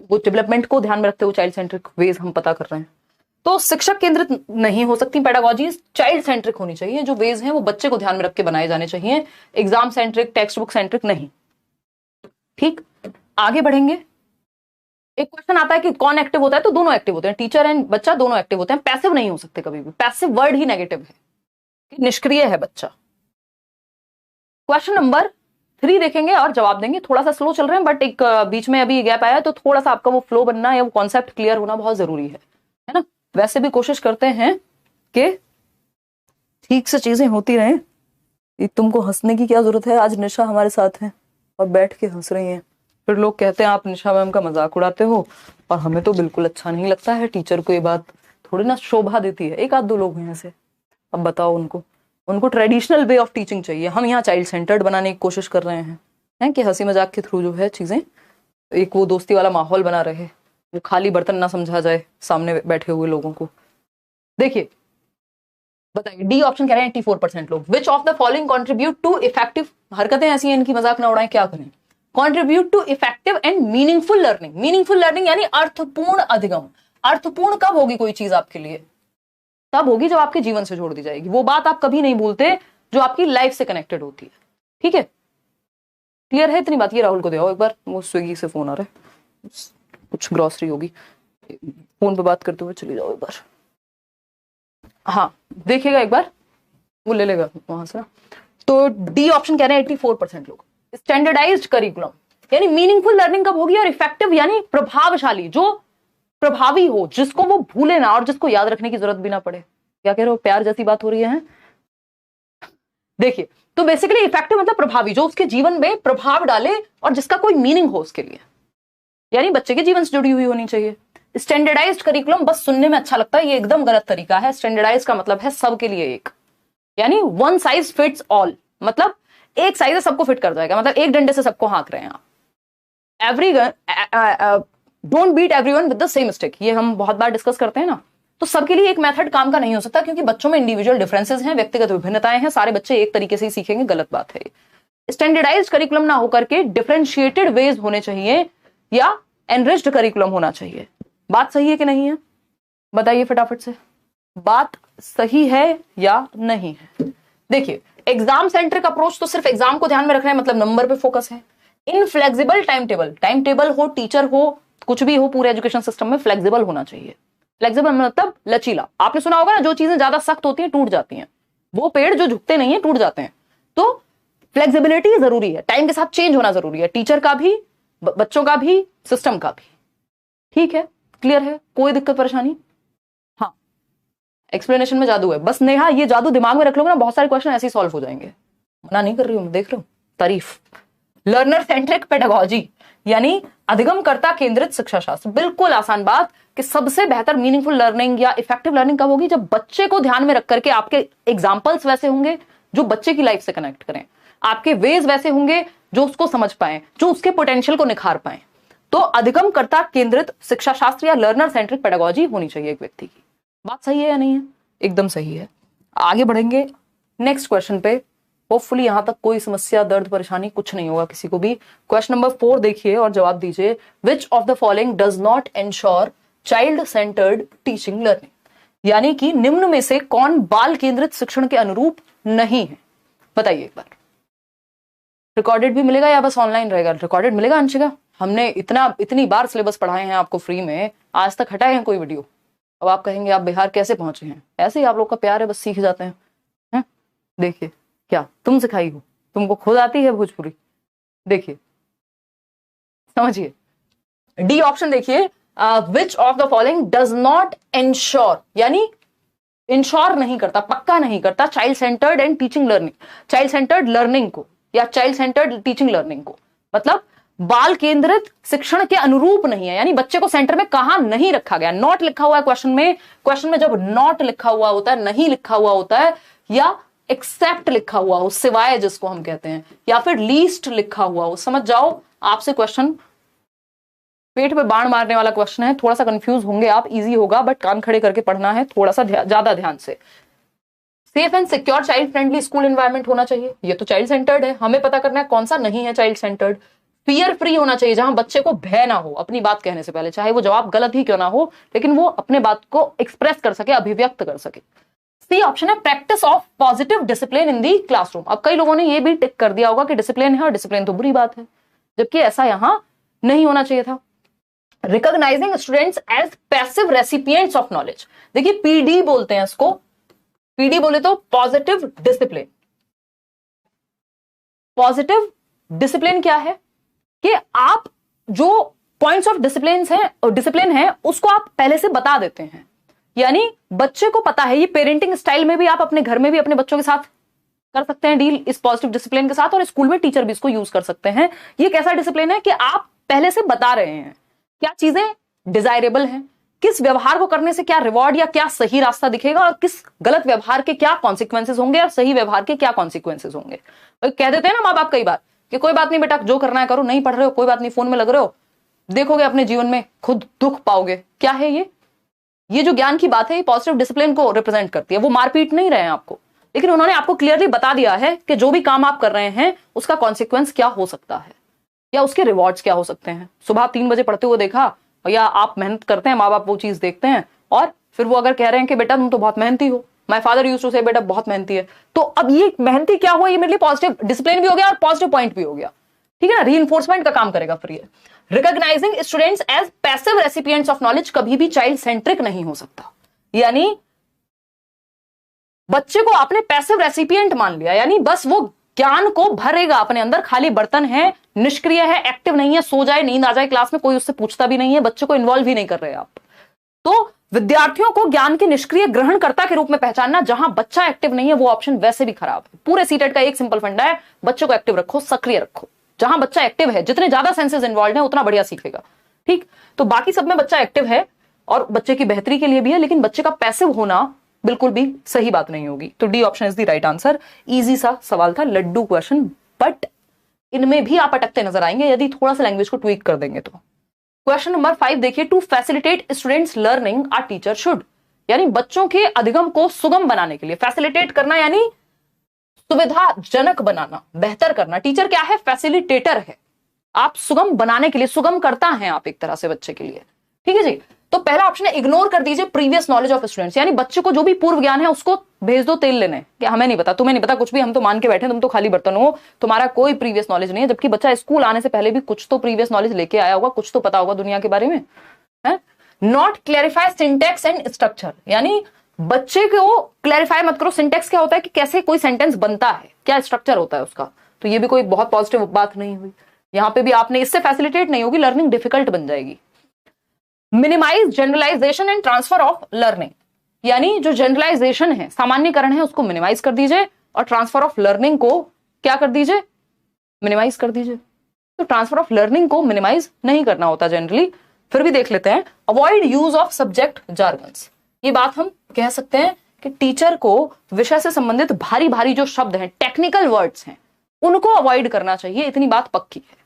वो डेवलपमेंट को ध्यान में रखते हुए चाइल्ड सेंट्रिक वेज हम पता कर रहे हैं। तो शिक्षक केंद्रित नहीं हो सकती पेडागोजीज, चाइल्ड सेंट्रिक होनी चाहिए। जो वेज हैं वो बच्चे को ध्यान में रख के बनाए जाने चाहिए, exam centric, text book centric नहीं, ठीक। आगे बढ़ेंगे। एक क्वेश्चन आता है कि कौन एक्टिव होता है, तो दोनों एक्टिव होते हैं, टीचर एंड बच्चा दोनों एक्टिव होते हैं, पैसिव नहीं हो सकते कभी भी। पैसिव वर्ड ही नेगेटिव है कि निष्क्रिय है बच्चा। क्वेश्चन नंबर 3 देखेंगे और जवाब देंगे। थोड़ा सा स्लो चल रहे हैं बट एक बीच में अभी गैप आया है, तो थोड़ा सा आपका वो फ्लो बनना या वो कॉन्सेप्ट क्लियर होना बहुत जरूरी है ना। वैसे भी कोशिश करते हैं कि ठीक से चीजें होती रहे। तुमको हंसने की क्या जरूरत है, आज निशा हमारे साथ है और बैठ के हंस रही हैं, फिर लोग कहते हैं आप निशा मैम का मजाक उड़ाते हो, और हमें तो बिल्कुल अच्छा नहीं लगता है। टीचर को ये बात थोड़ी ना शोभा देती है। एक आध 2 लोग हैं ऐसे, अब बताओ उनको ट्रेडिशनल वे ऑफ टीचिंग चाहिए। हम यहाँ चाइल्ड सेंटर्ड बनाने की कोशिश कर रहे हैं कि हंसी मजाक के थ्रू जो है चीजें, एक वो दोस्ती वाला माहौल बना रहे, वो खाली बर्तन ना समझा जाए सामने बैठे हुए लोगों को। देखिए बताइए, डी ऑप्शन कह रहे हैं 84% लोग। Which of the following contribute to effective, हरकतें ऐसी हैं इनकी मजाक ना उड़ाएं, क्या करें, contribute to effective and meaningful learning. Meaningful learning यानी अर्थपूर्ण अधिगम। अर्थपूर्ण कब होगी कोई चीज आपके लिए? तब होगी जब आपके जीवन से जोड़ दी जाएगी। वो बात आप कभी नहीं भूलते जो आपकी लाइफ से कनेक्टेड होती है। ठीक है, क्लियर है इतनी बात? ये राहुल को दे एक बार, वो स्विगी से फोन आ रहा है, कुछ ग्रोसरी होगी, फोन पे बात करते हुए चली जाओ एक बार। हाँ देखिएगा एक बार, वो ले लेगा वहां से। तो डी ऑप्शन कह रहे हैं 84% लोग। स्टैंडर्डाइज्ड करिकुलम यानी मीनिंगफुल लर्निंग कब होगी, और इफेक्टिव यानी प्रभावशाली, जो प्रभावी हो, जिसको वो भूले ना और जिसको याद रखने की जरूरत भी ना पड़े। क्या कह रहे हो, प्यार जैसी बात हो रही है? देखिए तो बेसिकली इफेक्टिव मतलब प्रभावी, जो उसके जीवन में प्रभाव डाले और जिसका कोई मीनिंग हो उसके लिए, यानी बच्चे के जीवन से जुड़ी हुई होनी चाहिए। स्टैंडर्डाइज्ड करिकुलम बस सुनने में अच्छा लगता है, ये एकदम गलत तरीका है। स्टैंडर्डाइज का मतलब है सबके लिए एक, यानी वन साइज फिट्स ऑल, मतलब एक साइज है सबको फिट कर जाएगा, मतलब एक डंडे से सबको हाँक रहे हैं आप। Every don't beat everyone with the same stick, ये हम बहुत बार डिस्कस करते हैं ना। तो सबके लिए एक मेथड काम का नहीं हो सकता, क्योंकि बच्चों में इंडिविजुअल डिफरेंसेस हैं, व्यक्तिगत विभिन्नताएं हैं, सारे बच्चे एक तरीके से ही सीखेंगे, गलत बात है। स्टैंडर्डाइज्ड करिकुलम ना होकर के डिफरेंशिएटेड वेज होने चाहिए या एनरिच्ड करिकुलम होना चाहिए। बात सही है कि नहीं है? बताइए फटाफट से, बात सही है या नहीं है? देखिए एग्जाम सेंट्रिक अप्रोच तो सिर्फ एग्जाम को ध्यान में रख रहे हैं, मतलब नंबर पे फोकस है। Inflexible time table, time table हो, टीचर हो, कुछ भी हो, पूरे एजुकेशन सिस्टम में फ्लेक्सिबल होना चाहिए। फ्लेक्सिबल मतलब लचीला। आपने सुना होगा ना, जो चीजें ज्यादा सख्त होती हैं टूट जाती हैं, वो पेड़ जो झुकते नहीं है टूट जाते हैं। तो फ्लेक्सिबिलिटी जरूरी है, टाइम के साथ चेंज होना जरूरी है, टीचर का भी, बच्चों का भी, सिस्टम का भी। ठीक है, क्लियर है? कोई दिक्कत परेशानी? हाँ, एक्सप्लेनेशन में जादू है बस। नेहा ये जादू दिमाग में रख लोगे ना, बहुत सारे क्वेश्चन ऐसे ही सॉल्व हो जाएंगे। मना नहीं कर रही हूं, देख रहे हो, तारीफ। लर्नर सेंट्रिक पेडागोजी यानी अधिगमकर्ता केंद्रित शिक्षा शास्त्र। बिल्कुल आसान बात कि सबसे बेहतर मीनिंगफुल लर्निंग या इफेक्टिव लर्निंग कब होगी, जब बच्चे को ध्यान में रख करके आपके एग्जाम्पल्स वैसे होंगे जो बच्चे की लाइफ से कनेक्ट करें, आपके वेज वैसे होंगे जो उसको समझ पाए, जो उसके पोटेंशियल को निखार पाए। तो अधिगमकर्ता केंद्रित शिक्षा शास्त्र या लर्नर सेंट्रिक पेडागोजी होनी चाहिए एक व्यक्ति की। बात सही है या नहीं है? एकदम सही है। आगे बढ़ेंगे नेक्स्ट क्वेश्चन पे। होपफुली यहां तक कोई समस्या, दर्द, परेशानी कुछ नहीं होगा किसी को भी। क्वेश्चन नंबर 4 देखिए और जवाब दीजिए। विच of the following does not ensure child centred teaching learning, यानी कि निम्न में से कौन बाल केंद्रित शिक्षण के अनुरूप नहीं है? बताइए एक बार। रिकॉर्डेड भी मिलेगा या बस ऑनलाइन रहेगा? रिकॉर्डेड मिलेगा अंशिका। हमने इतनी बार सिलेबस पढ़ाए हैं आपको फ्री में, आज तक हटाए हैं कोई वीडियो? अब आप कहेंगे आप बिहार कैसे पहुंचे हैं? ऐसे ही आप लोग का प्यार है, बस सीख जाते हैं, हैं? देखिए क्या तुम सिखाई हो, तुमको खुद आती है भोजपुरी? देखिए समझिए। डी ऑप्शन देखिए, विच of the following does not ensure, यानी इंश्योर नहीं करता, पक्का नहीं करता child centred and teaching learning, child centred learning को या चाइल्ड सेंटर्ड टीचिंग लर्निंग को। मतलब बाल केंद्रित शिक्षण के अनुरूप नहीं है, यानी बच्चे को सेंटर में कहां नहीं रखा गया। नॉट लिखा हुआ है क्वेश्चन में, क्वेश्चन में जब नॉट लिखा हुआ होता है, नहीं लिखा हुआ होता है, या एक्सेप्ट लिखा हुआ हो, सिवाय जिसको हम कहते हैं, या फिर लीस्ट लिखा हुआ हो, समझ जाओ आपसे क्वेश्चन पेट पे बाण मारने वाला क्वेश्चन है। थोड़ा सा कंफ्यूज होंगे आप, इजी होगा बट कान खड़े करके पढ़ना है, थोड़ा सा ज्यादा ध्यान से। Safe and secure child friendly school environment होना चाहिए, ये तो चाइल्ड सेंटर्ड है, हमें पता करना है कौन सा नहीं है चाइल्ड सेंटर्ड। फियर फ्री होना चाहिए, जहां बच्चे को भय ना हो अपनी बात कहने से पहले, चाहे वो जवाब गलत ही क्यों ना हो, लेकिन वो अपने बात को एक्सप्रेस कर सके, अभिव्यक्त कर सके। सी ऑप्शन है practice of positive discipline in the classroom. अब कई लोगों ने ये भी टिक कर दिया होगा कि डिसिप्लिन है और डिसिप्लिन तो बुरी बात है, जबकि ऐसा यहां नहीं होना चाहिए था। Recognising students as passive recipients of knowledge, देखिए पीडी बोलते हैं इसको, पीडी बोले तो पॉजिटिव डिसिप्लिन। पॉजिटिव डिसिप्लिन क्या है कि आप जो पॉइंट्स ऑफ डिसिप्लिन है उसको आप पहले से बता देते हैं, यानी बच्चे को पता है। ये पेरेंटिंग स्टाइल में भी आप अपने घर में भी अपने बच्चों के साथ कर सकते हैं डील इस पॉजिटिव डिसिप्लिन के साथ, और स्कूल में टीचर भी इसको यूज कर सकते हैं। ये कैसा डिसिप्लिन है कि आप पहले से बता रहे हैं क्या चीजें डिजायरेबल हैं, किस व्यवहार को करने से क्या रिवॉर्ड या क्या सही रास्ता दिखेगा, और किस गलत व्यवहार के क्या कॉन्सिक्वेंसेज होंगे और सही व्यवहार के क्या कॉन्सिक्वेंसेज होंगे। कह देते हैं ना माँ बाप कई बार कि कोई बात नहीं बेटा, जो करना है करो, नहीं पढ़ रहे हो कोई बात नहीं, फोन में लग रहे हो, देखोगे अपने जीवन में खुद दुख पाओगे। क्या है ये जो ज्ञान की बात है ये पॉजिटिव डिसिप्लिन को रिप्रेजेंट करती है। वो मारपीट नहीं रहे हैं आपको, लेकिन उन्होंने आपको क्लियरली बता दिया है कि जो भी काम आप कर रहे हैं उसका कॉन्सिक्वेंस क्या हो सकता है या उसके रिवॉर्ड्स क्या हो सकते हैं। सुबह 3 बजे पढ़ते हुए देखा, या आप मेहनत करते हैं, माँ बाप वो चीज देखते हैं, और फिर वो अगर कह रहे हैं कि बेटा तुम तो बहुत मेहनती हो, माय फादर यूज्ड टू से बेटा बहुत मेहनती है, तो अब ये मेहनती क्या हुआ, ये मेरे लिए पॉजिटिव डिसिप्लिन भी हो गया और पॉजिटिव पॉइंट भी हो गया। ठीक है ना, रीइंफोर्समेंट का काम करेगा फिर ये। Recognising students as passive recipients of knowledge कभी भी चाइल्ड सेंट्रिक नहीं हो सकता। यानी बच्चे को आपने पैसिव रेसिपिएंट मान लिया, यानी बस वो ज्ञान को भरेगा अपने अंदर, खाली बर्तन है, निष्क्रिय है, एक्टिव नहीं है, सो जाए नींद आ जाए क्लास में कोई उससे पूछता भी नहीं है, बच्चे को इन्वॉल्व ही नहीं कर रहे आप। तो विद्यार्थियों को ज्ञान के निष्क्रिय ग्रहणकर्ता के रूप में पहचानना, जहां बच्चा एक्टिव नहीं है वो ऑप्शन वैसे भी खराब है। पूरे सीटेट का एक सिंपल फंडा है, बच्चे को एक्टिव रखो, सक्रिय रखो। जहां बच्चा एक्टिव है, जितने ज्यादा सेंसेस इन्वॉल्व है उतना बढ़िया सीखेगा। ठीक, तो बाकी सब में बच्चा एक्टिव है और बच्चे की बेहतरी के लिए भी है, लेकिन बच्चे का पैसिव होना बिल्कुल भी सही बात नहीं होगी। तो D option is the right answer. Easy सा सवाल था, लड्डू क्वेश्चन, बट इनमें भी आप अटकते नजर आएंगे यदि थोड़ा सा लैंग्वेज को ट्वीक कर देंगे तो। क्वेश्चन नंबर 5 देखिए, to facilitate students learning a teacher should, यानी बच्चों के अधिगम को सुगम बनाने के लिए, फैसिलिटेट करना यानी सुविधाजनक बनाना, बेहतर करना। टीचर क्या है, फैसिलिटेटर है। आप सुगम बनाने के लिए, सुगम करता है आप एक तरह से बच्चे के लिए। ठीक है जी, तो पहला ऑप्शन है इग्नोर कर दीजिए प्रीवियस नॉलेज ऑफ स्टूडेंट्स, यानी बच्चे को जो भी पूर्व ज्ञान है उसको भेज दो तेल लेने, कि हमें नहीं पता, तुम्हें नहीं पता कुछ भी, हम तो मान के बैठे, तुम तो खाली बर्तन हो, तुम्हारा कोई प्रीवियस नॉलेज नहीं है। जबकि बच्चा स्कूल आने से पहले भी कुछ तो प्रीवियस नॉलेज लेके आया होगा, कुछ तो पता होगा दुनिया के बारे में, है। Not clarify syntax and structure, यानी बच्चे को क्लैरिफाई मत करो सिंटेक्स क्या होता है, कि कैसे कोई सेंटेंस बनता है, क्या स्ट्रक्चर होता है उसका। तो ये भी कोई बहुत पॉजिटिव बात नहीं हुई। यहां पे भी आपने, इससे फैसिलिटेट नहीं होगी, लर्निंग डिफिकल्ट बन जाएगी। Minimize generalization and transfer of learning, यानी जो जनरलाइजेशन है, सामान्यकरण है, उसको मिनिमाइज कर दीजिए और ट्रांसफर ऑफ लर्निंग को क्या कर दीजिए, मिनिमाइज कर दीजिए। तो ट्रांसफर ऑफ लर्निंग को मिनिमाइज नहीं करना होता जनरली। फिर भी देख लेते हैं, avoid use of subject jargons, ये बात हम कह सकते हैं कि टीचर को विषय से संबंधित भारी भारी जो शब्द हैं, टेक्निकल वर्ड्स हैं, उनको अवॉइड करना चाहिए, इतनी बात पक्की है।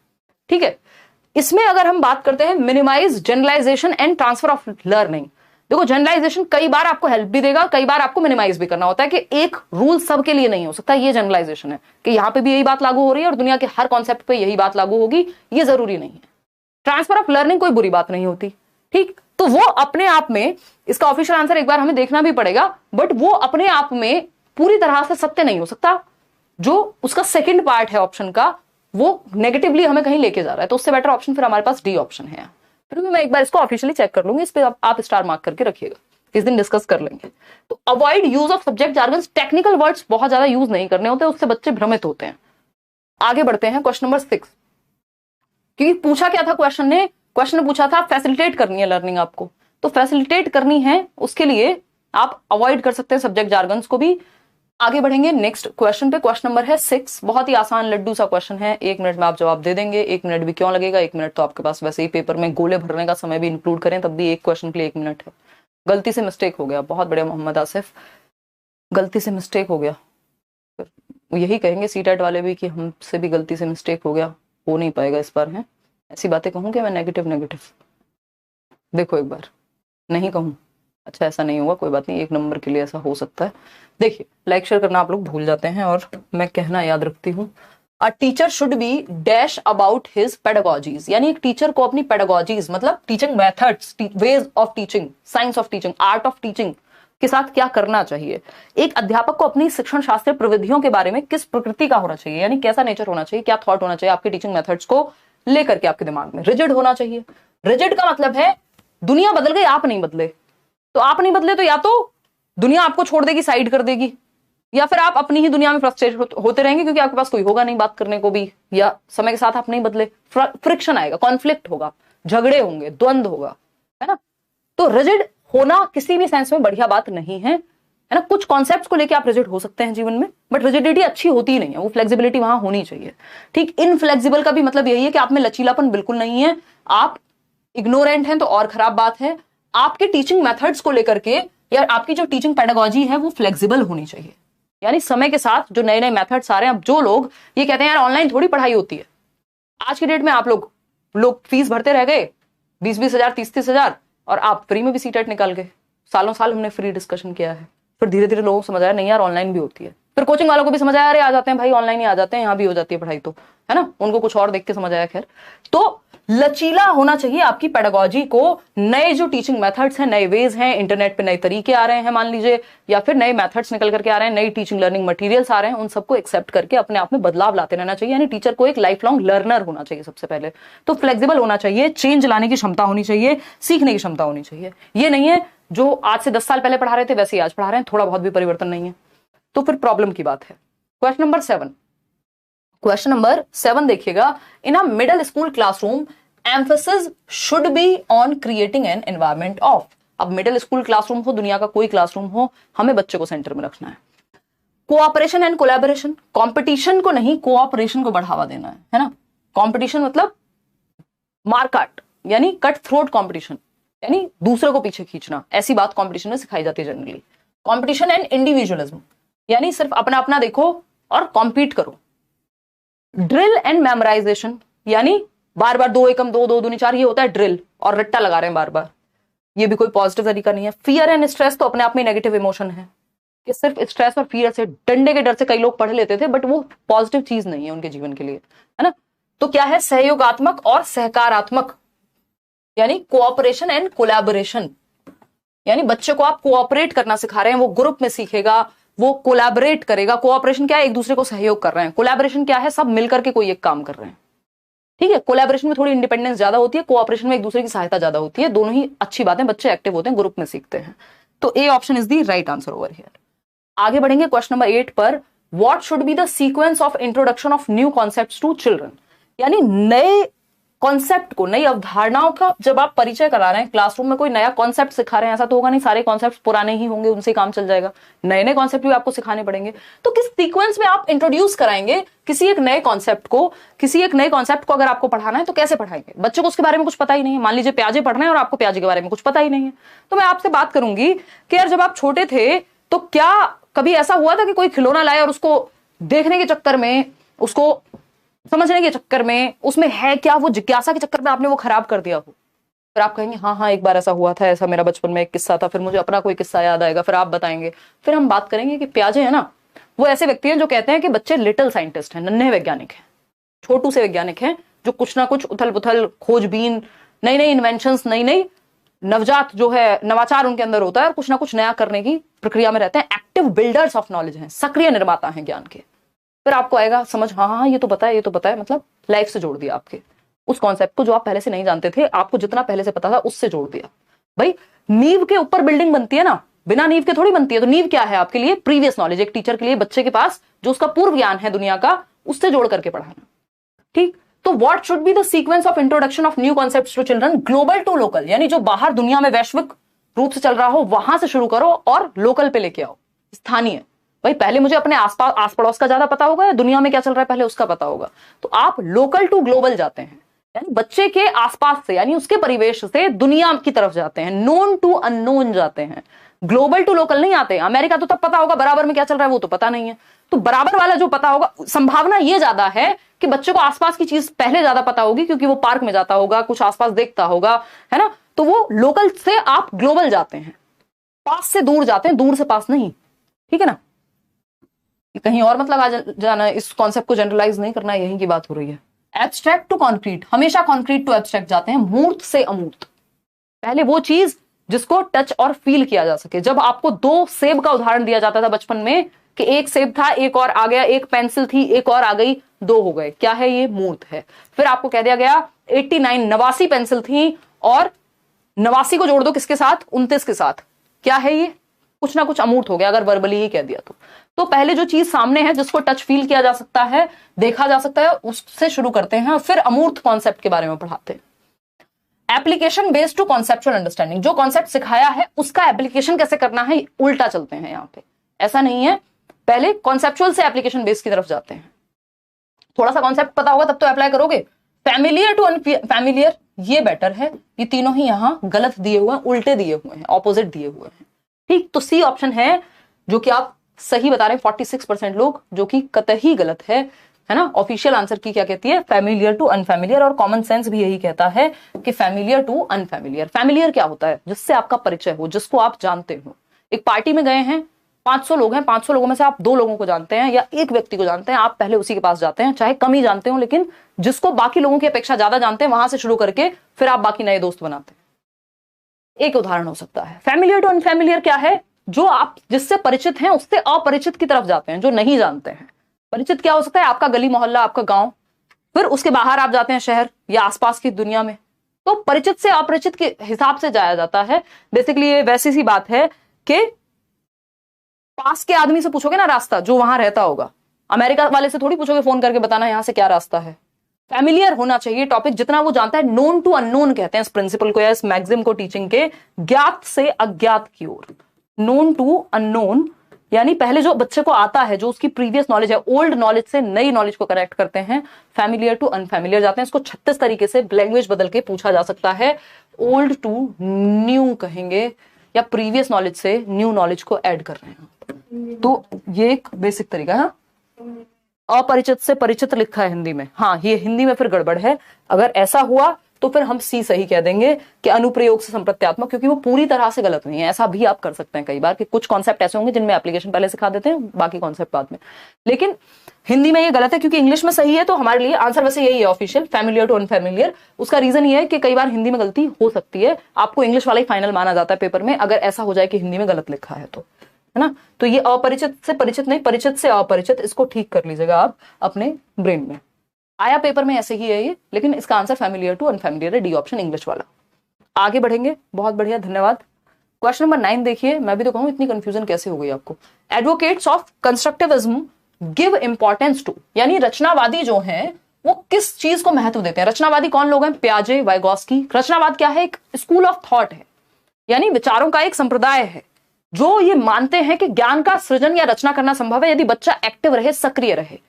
ठीक है, इसमें अगर हम बात करते हैं minimize generalization and transfer of learning, देखो जनरलाइजेशन कई बार आपको हेल्प भी देगा, कई बार आपको मिनिमाइज भी करना होता है, कि एक रूल सबके लिए नहीं हो सकता। ये जनरलाइजेशन है कि यहां पे भी यही बात लागू हो रही है और दुनिया के हर कॉन्सेप्ट पे यही बात लागू होगी, ये जरूरी नहीं है। ट्रांसफर ऑफ लर्निंग कोई बुरी बात नहीं होती। ठीक, तो वो अपने आप में, इसका ऑफिशियल आंसर एक बार हमें देखना भी पड़ेगा, बट वो अपने आप में पूरी तरह से सत्य नहीं हो सकता। जो उसका सेकंड पार्ट है ऑप्शन का, वो नेगेटिवली हमें कहीं लेके जा रहा है, तो उससे बेटर ऑप्शन फिर हमारे पास डी ऑप्शन है। फिर भी मैं एक बार इसको ऑफिशियली चेक कर लूंगी, इस पे आप स्टार मार्क करके रखिएगा, इस दिन डिस्कस कर लेंगे। तो avoid use of subject jargons, technical words बहुत ज्यादा यूज नहीं करने होते, उससे बच्चे भ्रमित होते हैं। आगे बढ़ते हैं, क्वेश्चन नंबर 6, क्योंकि पूछा क्या था क्वेश्चन ने पूछा था फैसिलिटेट करनी है लर्निंग आपको, तो फैसिलिटेट करनी है, उसके लिए आप अवॉइड कर सकते हैं सब्जेक्ट जार्गन्स को भी। आगे बढ़ेंगे नेक्स्ट क्वेश्चन पे, क्वेश्चन नंबर है 6, बहुत ही आसान लड्डू सा क्वेश्चन है, 1 मिनट में आप जवाब दे देंगे। 1 मिनट भी क्यों लगेगा, 1 मिनट तो आपके पास वैसे ही, पेपर में गोले भरने का समय भी इंक्लूड करें तब भी एक क्वेश्चन के लिए 1 मिनट है। गलती से मिस्टेक हो गया, बहुत बढ़िया मोहम्मद आसिफ, गलती से मिस्टेक हो गया, यही कहेंगे सीटेट वाले भी कि हमसे भी गलती से मिस्टेक हो गया, हो नहीं पाएगा इस बार, है ऐसी बातें कहूँ क्या मैं, नेगेटिव देखो एक बार नहीं कहूँ, अच्छा ऐसा नहीं होगा, कोई बात नहीं, 1 नंबर के लिए ऐसा हो सकता है। देखिए लाइक शेयर करना आप लोग भूल जाते हैं और मैं कहना याद रखती हूँ। A teacher should be dash about his pedagogies, यानी एक टीचर को अपनी पेडागोजीज मतलब teaching methods, ways of teaching, science of teaching, art of teaching के साथ क्या करना चाहिए। एक अध्यापक को अपनी शिक्षण शास्त्रीय प्रविधियों के बारे में किस प्रकृति का होना चाहिए, यानी कैसा नेचर होना चाहिए, क्या थॉट होना चाहिए आपके टीचिंग मेथड्स को लेकर के आपके दिमाग में। रिजिड होना चाहिए, रिजिड का मतलब है दुनिया बदल गई आप नहीं बदले, तो आप नहीं बदले तो या तो दुनिया आपको छोड़ देगी, साइड कर देगी, या फिर आप अपनी ही दुनिया में फ्रस्ट्रेट होते रहेंगे क्योंकि आपके पास कोई होगा नहीं बात करने को भी, या समय के साथ आप नहीं बदले, फ्रिक्शन आएगा, कॉन्फ्लिक्ट होगा, झगड़े होंगे, द्वंद्व होगा, है ना। तो रिजिड होना किसी भी सेंस में बढ़िया बात नहीं है, है ना। कुछ कॉन्सेप्ट्स को लेके आप रिजिड हो सकते हैं जीवन में, बट रिजिडिटी अच्छी होती ही नहीं है, वो फ्लेक्सिबिलिटी वहां होनी चाहिए। ठीक, इनफ्लेक्सिबल का भी मतलब यही है कि आप में लचीलापन बिल्कुल नहीं है, आप इग्नोरेंट हैं तो और खराब बात है। आपके टीचिंग मेथड्स को लेकर के या आपकी जो टीचिंग पेडागोजी है वो फ्लेक्सिबल होनी चाहिए, यानी समय के साथ जो नए नए मेथड्स आ रहे हैं। अब जो लोग ये कहते हैं यार ऑनलाइन थोड़ी पढ़ाई होती है, आज की डेट में आप लोग लोग फीस भरते रह गए 20-20 हजार 30-30 हजार, और आप फ्री में भी सीटेट निकाल गए। सालों साल हमने फ्री डिस्कशन किया है, फिर धीरे धीरे लोगों को समझ आया नहीं यार ऑनलाइन भी होती है, फिर कोचिंग वालों को भी समझ आया अरे आ जाते हैं भाई ऑनलाइन ही आ जाते हैं, यहाँ भी हो जाती है पढ़ाई, तो है ना, उनको कुछ और देख के समझ आया। खैर, तो लचीला होना चाहिए आपकी पेडागोजी को। नए जो टीचिंग मेथड्स हैं, नए वेज हैं, इंटरनेट पे नए तरीके आ रहे हैं मान लीजिए, या फिर नए मेथड्स निकल करके आ रहे हैं, नई टीचिंग लर्निंग मटेरियल्स आ रहे हैं, उन सबको एक्सेप्ट करके अपने आप में बदलाव लाते रहना चाहिए। यानी टीचर को एक लाइफ लॉन्ग लर्नर होना चाहिए सबसे पहले, तो फ्लेक्सिबल होना चाहिए, चेंज लाने की क्षमता होनी चाहिए, सीखने की क्षमता होनी चाहिए। ये नहीं है जो आज से 10 साल पहले पढ़ा रहे थे वैसे ही आज पढ़ा रहे हैं, थोड़ा बहुत भी परिवर्तन नहीं है, तो फिर प्रॉब्लम की बात है। क्वेश्चन नंबर 7 देखिएगा, in a middle school classroom emphasis should be on creating an environment of. अब मिडिल स्कूल क्लासरूम हो, दुनिया का कोई क्लासरूम हो, हमें बच्चे को सेंटर में रखना है। कोऑपरेशन एंड कोलैबोरेशन, कंपटीशन को नहीं कोऑपरेशन को बढ़ावा देना है ना। कंपटीशन मतलब मारकाट, यानी कट थ्रोट कंपटीशन, यानी दूसरे को पीछे खींचना, ऐसी बात कंपटीशन में सिखाई जाती है जनरली। कंपटीशन एंड इंडिविजुअलिज्म, यानी सिर्फ अपना अपना देखो और कॉम्पीट करो। ड्रिल एंड मेमोराइजेशन, यानी बार बार 2 एकम 2 2 दूनी 4, ये होता है ड्रिल, और रट्टा लगा रहे हैं बार बार, ये भी कोई पॉजिटिव तरीका नहीं है। फियर एंड स्ट्रेस तो अपने आप में नेगेटिव इमोशन है, कि सिर्फ स्ट्रेस और फियर से, डंडे के डर से कई लोग पढ़ लेते थे, बट वो पॉजिटिव चीज नहीं है उनके जीवन के लिए, है ना। तो क्या है, सहयोगात्मक और सहकारात्मक, यानी कोऑपरेशन एंड कोलैबोरेशन, यानी बच्चे को आप कोऑपरेट करना सिखा रहे हैं, वो ग्रुप में सीखेगा, वो कोलैबोरेट करेगा। कोऑपरेशन क्या है, एक दूसरे को सहयोग कर रहे हैं। कोलैबोरेशन क्या है, सब मिलकर के कोई एक काम कर रहे हैं, ठीक है। कोलैबोरेशन में थोड़ी इंडिपेंडेंस ज्यादा होती है, कोऑपरेशन में एक दूसरे की सहायता ज्यादा होती है। दोनों ही अच्छी बातें, बच्चे एक्टिव होते हैं, ग्रुप में सीखते हैं। तो A option is the right answer over here. आगे बढ़ेंगे क्वेश्चन नंबर 8 पर, what should be the sequence of introduction of new concepts to children, यानी नए कॉन्सेप्ट को, नई अवधारणाओं का जब आप परिचय करा रहे हैं, क्लासरूम में कोई नया कॉन्सेप्ट सिखा रहे हैं, ऐसा तो होगा नहीं सारे कॉन्सेप्ट पुराने ही होंगे, उनसे काम चल जाएगा, नए नए कॉन्सेप्ट भी आपको सिखाने पड़ेंगे। तो किस सीक्वेंस में आप इंट्रोड्यूस कराएंगे किसी एक नए कॉन्सेप्ट को अगर आपको पढ़ाना है तो कैसे पढ़ाएंगे? बच्चों को उसके बारे में कुछ पता ही नहीं है, मान लीजिए प्याजे पढ़ रहे हैं और आपको प्याजे के बारे में कुछ पता ही नहीं है, तो मैं आपसे बात करूंगी कि यार जब आप छोटे थे तो क्या कभी ऐसा हुआ था कि कोई खिलौना लाया और उसको देखने के चक्कर में, उसको समझने के चक्कर में, उसमें है क्या, वो जिज्ञासा के चक्कर में आपने वो खराब कर दिया हो? फिर आप कहेंगे हाँ हाँ एक बार ऐसा हुआ था, ऐसा मेरा बचपन में एक किस्सा था, फिर मुझे अपना कोई किस्सा याद आएगा, फिर आप बताएंगे, फिर हम बात करेंगे कि प्याजे है ना, वो ऐसे व्यक्ति हैं जो कहते हैं कि बच्चे लिटिल साइंटिस्ट हैं, नन्हे वैज्ञानिक हैं, छोटू से वैज्ञानिक हैं, जो कुछ ना कुछ उथल पुथल, खोजबीन, नई नई इन्वेंशंस, नई नई नवजात जो है नवाचार उनके अंदर होता है और कुछ ना कुछ नया करने की प्रक्रिया में रहते हैं। एक्टिव बिल्डर्स ऑफ नॉलेज हैं, सक्रिय निर्माता हैं ज्ञान के। फिर आपको आएगा समझ, हाँ हाँ ये तो पता है, ये तो पता है, मतलब लाइफ से जोड़ दिया आपके उस कॉन्सेप्ट को जो आप पहले से नहीं जानते थे, आपको जितना पहले से पता था उससे जोड़ दिया। भाई नींव के ऊपर बिल्डिंग बनती है ना, बिना नींव के थोड़ी बनती है। तो नींव क्या है आपके लिए? Previous knowledge. एक टीचर के लिए बच्चे के पास जो उसका पूर्व ज्ञान है दुनिया का, उससे जोड़ करके पढ़ाना, ठीक। तो what should be the sequence of introduction of new concepts to children, global to local, यानी जो बाहर दुनिया में वैश्विक रूप से चल रहा हो वहां से शुरू करो और लोकल पे लेके आओ, स्थानीय। भाई पहले मुझे अपने आसपास आस पड़ोस का ज्यादा पता होगा या दुनिया में क्या चल रहा है पहले उसका पता होगा, तो आप लोकल टू ग्लोबल जाते हैं, यानी बच्चे के आसपास से, यानी उसके परिवेश से दुनिया की तरफ जाते हैं, नोन टू अननोन जाते हैं, ग्लोबल टू लोकल नहीं आते। अमेरिका तो तब पता होगा, बराबर में क्या चल रहा है वो तो पता नहीं है। तो बराबर वाला जो पता होगा, संभावना ये ज्यादा है कि बच्चे को आसपास की चीज पहले ज्यादा पता होगी, क्योंकि वो पार्क में जाता होगा, कुछ आसपास देखता होगा, है ना। तो वो लोकल से आप ग्लोबल जाते हैं, पास से दूर जाते हैं, दूर से पास नहीं, ठीक है ना। कहीं और मतलब आ जाना, इस कॉन्सेप्ट को जनरलाइज नहीं करना, यहीं की बात हो रही है। एब्स्ट्रैक्ट टू कॉन्क्रीट, हमेशा कॉन्क्रीट टू एब्स्ट्रैक्ट जाते हैं, मूर्त से अमूर्त। पहले वो चीज जिसको टच और फील किया जा सके। जब आपको 2 सेब का उदाहरण दिया जाता था बचपन में कि एक सेब था, एक और आ गया, एक पेंसिल थी, एक और आ गई, 2 हो गए, क्या है ये? मूर्त है। फिर आपको कह दिया गया 89 पेंसिल थी और 89 को जोड़ दो किसके साथ? 29 के साथ, क्या है ये? कुछ ना कुछ अमूर्त हो गया, अगर वर्बली ही कह दिया तो पहले जो चीज सामने है, जिसको टच फील किया जा सकता है, देखा जा सकता है, उससे शुरू करते हैं और फिर अमूर्त कॉन्सेप्ट के बारे में पढ़ाते हैं। Application based to conceptual understanding, जो कॉन्सेप्ट सिखाया है उसका एप्लीकेशन कैसे करना है, उल्टा चलते हैं यहाँ पे। ऐसा नहीं है, पहले कॉन्सेप्चुअल से एप्लीकेशन बेस्ड की तरफ जाते हैं। थोड़ा सा कॉन्सेप्ट पता होगा तब तो अप्लाई करोगे। फैमिलियर टू अनफैमिलियर, ये बेटर है। ये तीनों ही यहां गलत दिए हुए हैं, उल्टे दिए हुए हैं, ऑपोजिट दिए हुए हैं, ठीक। तो सी ऑप्शन है जो कि आप सही बता रहे हैं 46% लोग, जो कि कतई गलत है। है ना। ऑफिशियल आंसर की क्या कहती है, फैमिलियर टू अनफैमिलियर, और कॉमन सेंस भी यही कहता है कि फैमिलियर टू अनफैमिलियर। फैमिलियर क्या होता है, जिससे आपका परिचय हो, जिसको आप जानते हो। एक पार्टी में गए हैं, 500 लोग हैं, 500 लोगों में से आप 2 लोगों को जानते हैं या एक व्यक्ति को जानते हैं, आप पहले उसी के पास जाते हैं, चाहे कम ही जानते हो, लेकिन जिसको बाकी लोगों की अपेक्षा ज्यादा जानते हैं, वहां से शुरू करके फिर आप बाकी नए दोस्त बनाते हैं। एक उदाहरण हो सकता है। फैमिलियर टू अनफैमिलियर क्या है, जो आप जिससे परिचित हैं उससे अपरिचित की तरफ जाते हैं, जो नहीं जानते हैं। परिचित क्या हो सकता है, आपका गली मोहल्ला, आपका गांव, फिर उसके बाहर आप जाते हैं शहर या आसपास की दुनिया में। तो परिचित से अपरिचित के हिसाब से जाया जाता है। बेसिकली ये वैसी सी बात है कि पास के आदमी से पूछोगे ना रास्ता, जो वहां रहता होगा, अमेरिका वाले से थोड़ी पूछोगे फोन करके बताना यहां से क्या रास्ता है। फैमिलियर होना चाहिए टॉपिक, जितना वो जानता है। नोन टू अननोन कहते हैं इस प्रिंसिपल को या इस मैक्सिम को टीचिंग के, ज्ञात से अज्ञात की ओर। नोन टू अननोन यानी पहले जो बच्चे को आता है, जो उसकी प्रीवियस नॉलेज है, ओल्ड नॉलेज से नई नॉलेज को कनेक्ट करते हैं। फैमिलियर टू अनफैमिलियर जाते हैं। इसको 36 तरीके से लैंग्वेज बदल के पूछा जा सकता है। ओल्ड टू न्यू कहेंगे, या प्रीवियस नॉलेज से न्यू नॉलेज को ऐड कर रहे हैं। तो ये एक बेसिक तरीका है। अपरिचित से परिचित लिखा है हिंदी में, हाँ ये हिंदी में फिर गड़बड़ है। अगर ऐसा हुआ तो फिर हम सी सही कह देंगे कि अनुप्रयोग से संप्रत्यात्मक, क्योंकि वो पूरी तरह से गलत नहीं है। ऐसा भी आप कर सकते हैं कई बार कि कुछ कॉन्सेप्ट ऐसे होंगे जिनमें एप्लीकेशन पहले सिखा देते हैं, बाकी कॉन्सेप्ट बाद में। लेकिन हिंदी में ये गलत है क्योंकि इंग्लिश में सही है। तो हमारे लिए आंसर वैसे यही है ऑफिशियल, फैमिलियर टू अनफैमिलियर। उसका रीजन ये है कि कई बार हिंदी में गलती हो सकती है, आपको इंग्लिश वाला ही फाइनल माना जाता है पेपर में अगर ऐसा हो जाए कि हिंदी में गलत लिखा है तो, है ना। तो ये अपरिचित से परिचित नहीं, परिचित से अपरिचित, इसको ठीक कर लीजिएगा आप अपने ब्रेन में। आया पेपर में ऐसे ही है ये, लेकिन इसका आंसर फैमिलियर टू अनफैमिलियर है, डी ऑप्शन इंग्लिश वाला। आगे बढ़ेंगे, बहुत बढ़िया, धन्यवाद। क्वेश्चन नंबर 9 देखिए। मैं भी तो कहूं इतनी कंफ्यूजन कैसे हो गई आपको। Advocates of constructivism give importance to, यानी रचनावादी जो हैं वो किस चीज को महत्व देते हैं। रचनावादी कौन लोग हैं, पियाजे, वाइगोस्की। रचनावाद क्या है, एक स्कूल ऑफ थॉट है, यानी विचारों का एक संप्रदाय है जो ये मानते हैं कि ज्ञान का सृजन या रचना करना संभव है यदि बच्चा एक्टिव रहे, सक्रिय रहे।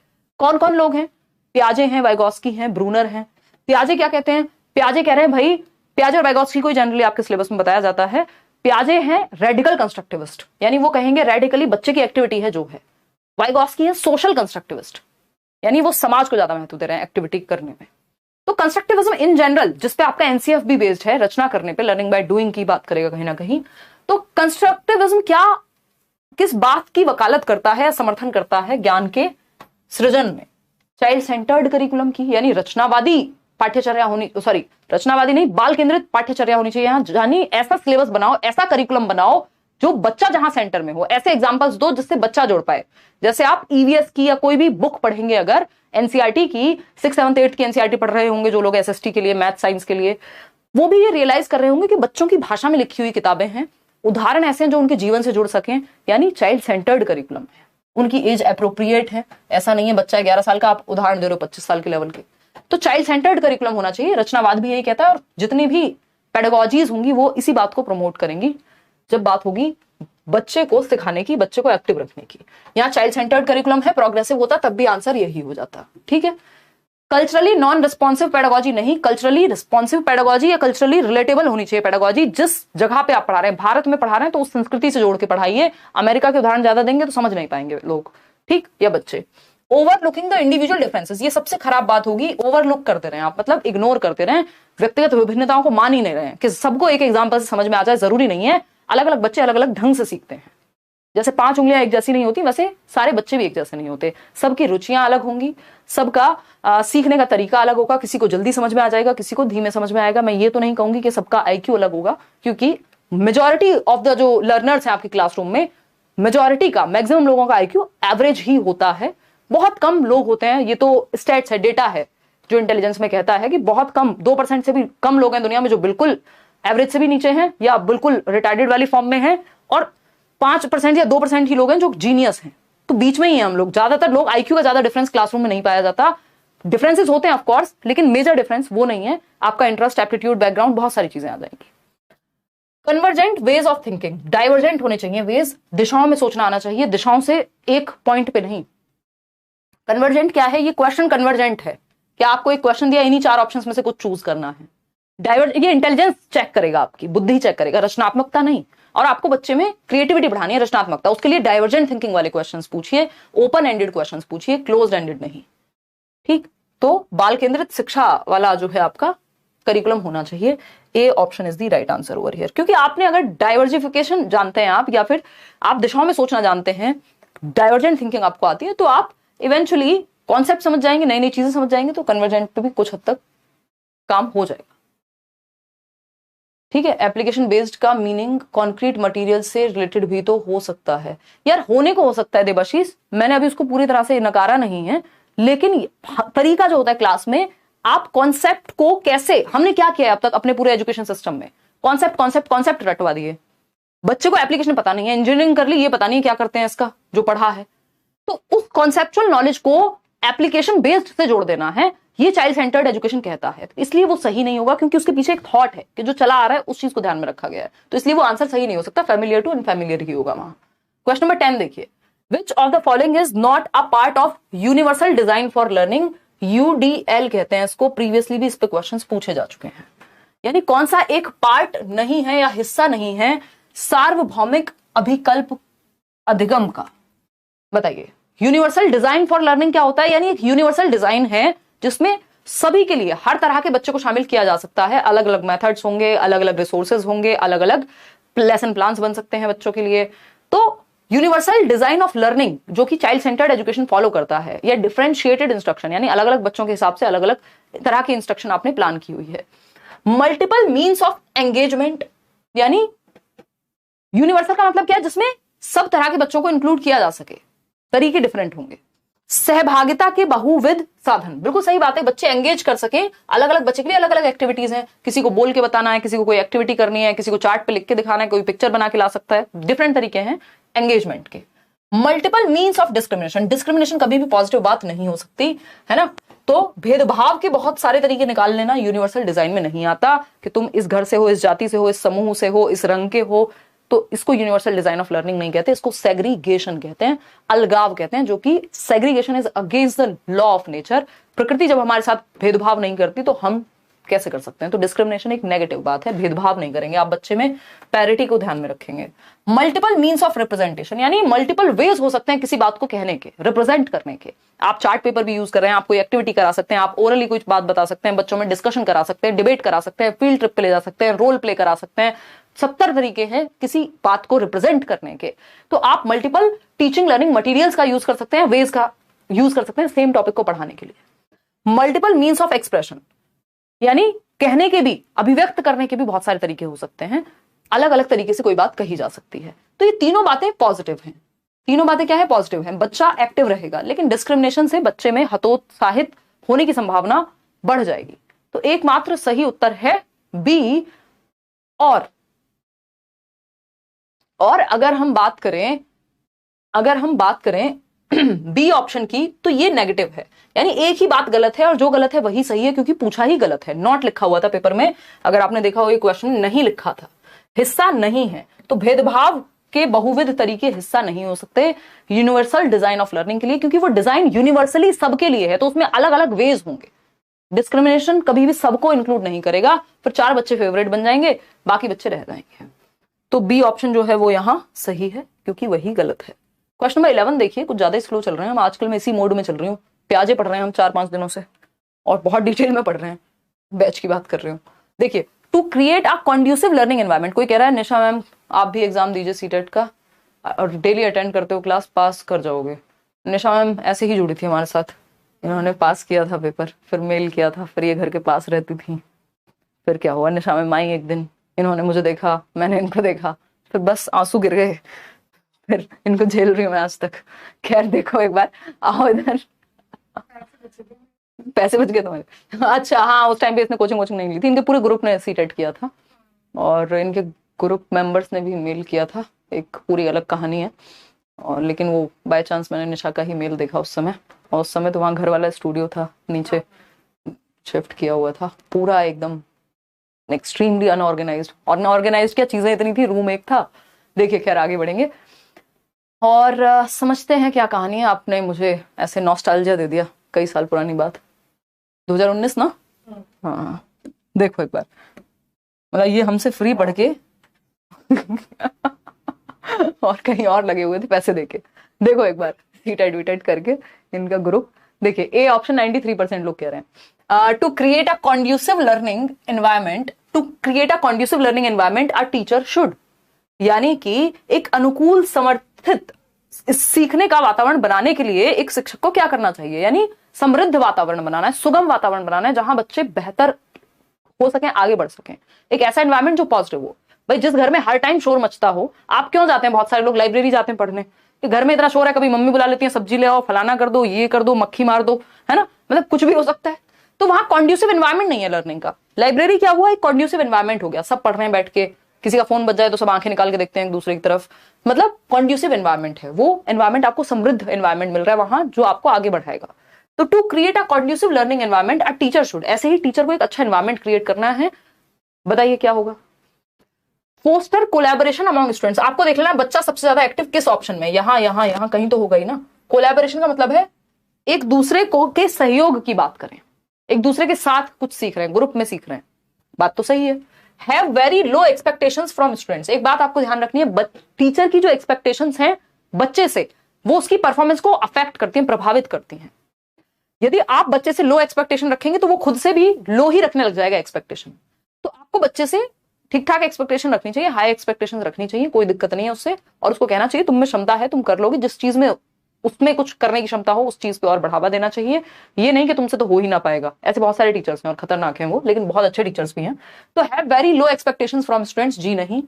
कौन कौन लोग हैं, पियाजे हैं, वाइगोस्की हैं, ब्रूनर हैं। पियाजे क्या कहते हैं, पियाजे कह रहे हैं भाई, पियाजे और वाइगोस्की को जनरली आपके सिलेबस में बताया जाता है। पियाजे हैं रेडिकल कंस्ट्रक्टिविस्ट, यानी वो कहेंगे रेडिकली बच्चे की एक्टिविटी है जो है। वाइगोस्की है सोशल कंस्ट्रक्टिविस्ट, यानी वो समाज को ज्यादा महत्व दे रहे हैं एक्टिविटी करने में। तो कंस्ट्रक्टिविज्म इन जनरल, जिसपे आपका एनसीएफ भी बेस्ड है, रचना करने पे, लर्निंग बाय डूइंग की बात करेगा कहीं ना कहीं। तो कंस्ट्रक्टिविज्म क्या, किस बात की वकालत करता है, समर्थन करता है ज्ञान के सृजन में, चाइल्ड सेंटर्ड करिकुलम की, यानी रचनावादी पाठ्यचर्या होनी, सॉरी रचनावादी नहीं, बाल केंद्रित पाठ्यचर्या होनी चाहिए यहाँ। यानी ऐसा सिलेबस बनाओ, ऐसा करिकुलम बनाओ जो बच्चा जहां सेंटर में हो। ऐसे एग्जांपल्स दो जिससे बच्चा जोड़ पाए। जैसे आप ईवीएस की या कोई भी बुक पढ़ेंगे, अगर एनसीईआरटी की 6, 7, 8 की एनसीईआरटी पढ़ रहे होंगे जो लोग एसएसटी के लिए, मैथ साइंस के लिए, वो भी ये रियलाइज कर रहे होंगे कि बच्चों की भाषा में लिखी हुई किताबें हैं, उदाहरण ऐसे हैं जो उनके जीवन से जुड़ सकें, यानी चाइल्ड सेंटर्ड करिकुलम है। उनकी एज अप्रोप्रिएट है, ऐसा नहीं है बच्चा 11 साल का, आप उदाहरण दे रहे हो 25 साल के लेवल के। तो चाइल्ड सेंटर्ड करिकुलम होना चाहिए। रचनावाद भी यही कहता है, और जितनी भी पेडागोजीज होंगी वो इसी बात को प्रमोट करेंगी जब बात होगी बच्चे को सिखाने की, बच्चे को एक्टिव रखने की। यहाँ चाइल्ड सेंटर्ड करिकुलम है, प्रोग्रेसिव होता तब भी आंसर यही हो जाता, ठीक है। कल्चरली नॉन रिस्पॉन्सिव पेडागोजी नहीं, कल्चरली रिस्पॉन्सिव पेडागोजी या कल्चरली रिलेटेबल होनी चाहिए पेडागोजी। जिस जगह पे आप पढ़ा रहे हैं, भारत में पढ़ा रहे हैं तो उस संस्कृति से जोड़ के पढ़ाइए। अमेरिका के उदाहरण ज्यादा देंगे तो समझ नहीं पाएंगे लोग, ठीक, या बच्चे। ओवरलुकिंग द इंडिविजुअल डिफरेंसेस, ये सबसे खराब बात होगी। ओवरलुक करते रहे आप, मतलब इग्नोर करते रहे, व्यक्तिगत विभिन्नताओं को मान ही नहीं रहे हैं कि सबको एक एग्जाम्पल से समझ में आ जाए, जरूरी नहीं है। अलग अलग बच्चे अलग अलग ढंग से सीखते हैं। जैसे 5 उंगलियां एक जैसी नहीं होती, वैसे सारे बच्चे भी एक जैसे नहीं होते। सबकी रुचियां अलग होंगी, सबका सीखने का तरीका अलग होगा। किसी को जल्दी समझ में आ जाएगा, किसी को धीमे समझ में आएगा। मैं ये तो नहीं कहूंगी कि सबका आईक्यू अलग होगा, क्योंकि मेजॉरिटी ऑफ द जो लर्नर्स हैं आपकी क्लासरूम में, मेजॉरिटी का, मैक्सिमम लोगों का आईक्यू एवरेज ही होता है। बहुत कम लोग होते हैं, ये तो स्टैट्स है, डेटा है जो इंटेलिजेंस में कहता है कि बहुत कम, 2% से भी कम लोग हैं दुनिया में जो बिल्कुल एवरेज से भी नीचे हैं या बिल्कुल रिटार्डेड वाली फॉर्म में हैं, और 5% या 2% ही लोग हैं जो जीनियस हैं। तो बीच में ही हैं हम लोग। ज्यादातर लोग, आईक्यू का ज्यादा डिफरेंस क्लासरूम में नहीं पाया जाता। डिफरेंसेस होते हैं ऑफ कोर्स, लेकिन मेजर डिफरेंस वो नहीं है। आपका इंटरेस्ट, एप्टीट्यूड, बैकग्राउंड, बहुत सारी चीजें आ जाएंगी। Convergent ways of thinking, divergent होने चाहिए वेज, दिशाओं में सोचना आना चाहिए, दिशाओं से एक पॉइंट पे नहीं। कन्वर्जेंट क्या है, ये क्वेश्चन कन्वर्जेंट है। क्या आपको एक क्वेश्चन दिया, इन्हीं 4 ऑप्शंस में से कुछ चूज करना है। ये इंटेलिजेंस चेक करेगा, आपकी बुद्धि चेक करेगा, रचनात्मकता नहीं। और आपको बच्चे में क्रिएटिविटी बढ़ानी है, रचनात्मकता, उसके लिए डाइवर्जेंट थिंकिंग वाले क्वेश्चंस पूछिए, ओपन एंडेड क्वेश्चंस पूछिए, क्लोज्ड एंडेड नहीं। ठीक, तो बाल केंद्रित शिक्षा वाला जो है आपका करिकुलम होना चाहिए। ए option is the right answer over here. क्योंकि आपने अगर डाइवर्सिफिकेशन जानते हैं आप, या फिर आप दिशाओं में सोचना जानते हैं, डाइवर्जेंट थिंकिंग आपको आती है, तो आप इवेंचुअली कॉन्सेप्ट समझ जाएंगे, नई नई चीजें समझ जाएंगे, तो कन्वर्जेंट पे भी कुछ हद तक काम हो जाएगा। ठीक है, एप्लीकेशन बेस्ड का मीनिंग कॉन्क्रीट मटेरियल से रिलेटेड भी तो हो सकता है। यार होने को हो सकता है देवाशीष, मैंने अभी उसको पूरी तरह से नकारा नहीं है, लेकिन तरीका जो होता है क्लास में, आप कॉन्सेप्ट को कैसे, हमने क्या किया है अब तक अपने पूरे एजुकेशन सिस्टम में, कॉन्सेप्ट कॉन्सेप्ट कॉन्सेप्ट रटवा दिए। बच्चे को एप्लीकेशन पता नहीं है, इंजीनियरिंग कर ली, ये पता नहीं है क्या करते हैं इसका जो पढ़ा है, तो उस कॉन्सेप्चुअल नॉलेज को एप्लीकेशन बेस्ड से जोड़ देना है, ये चाइल्ड सेंटर्ड एजुकेशन कहता है। इसलिए वो सही नहीं होगा, क्योंकि उसके पीछे एक थॉट है कि जो चला आ रहा है उस चीज को ध्यान में रखा गया है, तो इसलिए वो आंसर सही नहीं हो सकता, फैमिलियर टू अनफैमिलियर ही होगा वहां। क्वेश्चन नंबर 10 देखिए, विच of the following is not a part of universal design for learning, UDL कहते हैं इसको, प्रीवियसली भी इस पे क्वेश्चंस पूछे जा चुके हैं। यानी कौन सा एक पार्ट नहीं है या हिस्सा नहीं है सार्वभौमिक अभिकल्प अधिगम का, बताइए। यूनिवर्सल डिजाइन फॉर लर्निंग क्या होता है? यानी एक यूनिवर्सल डिजाइन है जिसमें सभी के लिए, हर तरह के बच्चे को शामिल किया जा सकता है, अलग अलग मेथड्स होंगे, अलग अलग रिसोर्सेज होंगे, अलग अलग लेसन प्लान्स बन सकते हैं बच्चों के लिए। तो यूनिवर्सल डिजाइन ऑफ लर्निंग जो कि चाइल्ड सेंटर्ड एजुकेशन फॉलो करता है, या डिफरेंशिएटेड इंस्ट्रक्शन, यानी अलग अलग बच्चों के हिसाब से अलग अलग तरह की इंस्ट्रक्शन आपने प्लान की हुई है। मल्टीपल मीन्स ऑफ एंगेजमेंट, यानी यूनिवर्सल का मतलब क्या है? जिसमें सब तरह के बच्चों को इंक्लूड किया जा सके, तरीके डिफरेंट होंगे। सहभागिता के बहुविध साधन, बिल्कुल सही बात है, बच्चे एंगेज कर सके, अलग अलग बच्चे के लिए अलग अलग एक्टिविटीज हैं, किसी को बोल के बताना है, किसी को कोई एक्टिविटी करनी है, किसी को चार्ट पे लिख के दिखाना है, कोई पिक्चर बना के ला सकता है, डिफरेंट तरीके हैं एंगेजमेंट के। Multiple means of discrimination, discrimination कभी भी पॉजिटिव बात नहीं हो सकती है ना, तो भेदभाव के बहुत सारे तरीके निकाल लेना यूनिवर्सल डिजाइन में नहीं आता, कि तुम इस घर से हो, इस जाति से हो, इस समूह से हो, इस रंग के हो, तो इसको यूनिवर्सल डिजाइन ऑफ लर्निंग नहीं कहते, इसको सेग्रीगेशन कहते हैं, अलगाव कहते हैं, जो कि segregation is against the law of nature. प्रकृति जब हमारे साथ भेदभाव नहीं करती तो हम कैसे कर सकते हैं? तो डिस्क्रिमिनेशन एक नेगेटिव बात है, भेदभाव नहीं करेंगे आप बच्चे में, पैरिटी को ध्यान में रखेंगे। मल्टीपल मीन्स ऑफ रिप्रेजेंटेशन, यानी मल्टीपल वेज हो सकते हैं किसी बात को कहने के, रिप्रेजेंट करने के। आप चार्ट पेपर भी यूज कर रहे हैं, आप कोई एक्टिविटी करा सकते हैं, आप ओरली कुछ बात बता सकते हैं, बच्चों में डिस्कशन करा सकते हैं, डिबेट करा सकते हैं, फील्ड ट्रिप पे ले जा सकते हैं, रोल प्ले करा सकते हैं, 70 तरीके हैं किसी बात को रिप्रेजेंट करने के। तो आप मल्टीपल टीचिंग लर्निंग मटेरियल्स का यूज कर सकते हैं, वेज का यूज कर सकते हैं सेम टॉपिक को पढ़ाने के लिए। मल्टीपल मीन्स ऑफ एक्सप्रेशन, यानी कहने के भी, अभिव्यक्त करने के भी बहुत सारे तरीके हो सकते हैं, अलग अलग तरीके से कोई बात कही जा सकती है। तो ये तीनों बातें पॉजिटिव हैं। तीनों बातें क्या है? पॉजिटिव हैं। बच्चा एक्टिव रहेगा, लेकिन डिस्क्रिमिनेशन से बच्चे में हतोत्साहित होने की संभावना बढ़ जाएगी। तो एकमात्र सही उत्तर है बी। और अगर हम बात करें बी ऑप्शन की, तो ये नेगेटिव है, यानी एक ही बात गलत है और जो गलत है वही सही है, क्योंकि पूछा ही गलत है, नॉट लिखा हुआ था पेपर में। अगर आपने देखा हो, ये क्वेश्चन नहीं लिखा था, हिस्सा नहीं है, तो भेदभाव के बहुविध तरीके हिस्सा नहीं हो सकते यूनिवर्सल डिजाइन ऑफ लर्निंग के लिए, क्योंकि वो डिजाइन यूनिवर्सली सबके लिए है, तो उसमें अलग अलग वेज होंगे। डिस्क्रिमिनेशन कभी भी सबको इंक्लूड नहीं करेगा, फिर 4 बच्चे फेवरेट बन जाएंगे, बाकी बच्चे रह जाएंगे। तो बी ऑप्शन जो है वो यहां सही है, क्योंकि वही गलत है। क्वेश्चन नंबर 11 देखिए, कुछ ज्यादा स्लो चल रहे हैं हम आजकल, मैं इसी मोड में चल रही हूँ, प्याजे पढ़ रहे हैं हम 4-5 दिनों से, और बहुत डिटेल में पढ़ रहे हैं, बैच की बात कर रही हूँ। देखिए, to create a conducive learning environment, कोई कह रहा है निशा मैम आप भी एग्जाम दीजिए सीटेट का, और डेली अटेंड करते हो क्लास, पास कर जाओगे। निशा मैम ऐसे ही जुड़ी थी हमारे साथ, इन्होंने पास किया था पेपर, फिर मेल किया था, फिर ये घर के पास रहती थी, फिर क्या हुआ, निशा मैम आई एक दिन, इन्होंने मुझे देखा, मैंने इनको देखा, फिर बस आंसू गिर गए, फिर इनको झेल रही हूँ मैं आज तक। खैर देखो, एक बार आओ इधर। पैसे बच गए तुम्हारे? अच्छा हाँ, उस टाइम पे इसने कोचिंग नहीं ली थी, इनके पूरे ग्रुप ने सीटेट किया था, और इनके ग्रुप मेंबर्स ने भी मेल किया था, एक पूरी अलग कहानी है। और लेकिन वो बाय चांस मैंने निशा का ही मेल देखा उस समय, और उस समय तो वहाँ घर वाला स्टूडियो था, नीचे शिफ्ट किया हुआ था, पूरा एकदम एक्सट्रीमली अनऑर्गेनाइज्ड। और अनऑर्गेनाइज्ड क्या चीजें इतनी थी, रूम एक था। देखिए खैर आगे बढ़ेंगे और समझते हैं क्या कहानी है। आपने मुझे ऐसे नॉस्टैल्जिया दे दिया, कई साल पुरानी बात, 2019 ना। हाँ देखो एक बार, मतलब ये हमसे फ्री पढ़ के और कहीं और लगे हुए थे पैसे देके। देखो एक बार सीटेट वीटेट करके इनका ग्रुप, देखिए ए ऑप्शन 93% लोग कह रहे हैं। To create a conducive learning environment, to create a conducive learning environment a teacher should, यानी कि एक अनुकूल समर्थित सीखने का वातावरण बनाने के लिए एक शिक्षक को क्या करना चाहिए, यानी समृद्ध वातावरण बनाना है, सुगम वातावरण बनाना है, जहां बच्चे बेहतर हो सकें, आगे बढ़ सकें, एक ऐसा एनवायरमेंट जो पॉजिटिव हो। भाई जिस घर में हर टाइम शोर मचता हो, आप क्यों जाते हैं, बहुत सारे लोग लाइब्रेरी जाते हैं पढ़ने, कि घर में इतना शोर है, कभी मम्मी बुला लेती है सब्जी ले आओ, फलाना कर दो, ये कर दो, मक्खी मार दो, है ना, मतलब कुछ भी हो सकता है। तो वहां कॉन्ड्यूसिव एनवायरमेंट नहीं है लर्निंग का। लाइब्रेरी क्या हुआ, एक कॉन्ड्यूसिव एनवायरमेंट हो गया, सब पढ़ रहे हैं बैठ के, किसी का फोन बज जाए तो सब आंखें निकाल के देखते हैं एक दूसरे की तरफ, मतलब कॉन्ड्यूसिव एनवायरमेंट है वो। एनवायरमेंट आपको समृद्ध एनवायरमेंट मिल रहा है वहां, जो आपको आगे बढ़ाएगा। तो to create a conducive learning environment a teacher should, ऐसे ही टीचर को एक अच्छा एनवायरमेंट क्रिएट करना है। बताइए क्या होगा। फोस्टर कोलैबोरेशन अमंग स्टूडेंट्स, आपको देख लेना बच्चा सबसे ज्यादा एक्टिव किस ऑप्शन में, यहां कहीं तो होगा ही ना। कोलैबोरेशन का मतलब है एक दूसरे को के सहयोग की बात करें, एक दूसरे के साथ कुछ सीख रहे हैं, ग्रुप में सीख रहे हैं, बात तो सही है। Have very low expectations from students, एक बात आपको ध्यान रखनी है, टीचर की जो एक्सपेक्टेशंस हैं बच्चे से, वो उसकी परफॉर्मेंस को अफेक्ट करती हैं, प्रभावित करती हैं। यदि आप बच्चे से लो एक्सपेक्टेशन रखेंगे तो वो खुद से भी लो ही रखने लग जाएगा एक्सपेक्टेशन। तो आपको बच्चे से ठीक ठाक एक्सपेक्टेशन रखनी चाहिए, हाई एक्सपेक्टेशन रखनी चाहिए, कोई दिक्कत नहीं है उससे, और उसको कहना चाहिए तुम में क्षमता है, तुम कर लोगे, जिस चीज में उसमें कुछ करने की क्षमता हो उस चीज पे और बढ़ावा देना चाहिए। ये नहीं कि तुमसे तो हो ही ना पाएगा, ऐसे बहुत सारे टीचर्स हैं और खतरनाक हैं वो, लेकिन बहुत अच्छे टीचर्स भी हैं। तो have very low expectations from students, जी नहीं।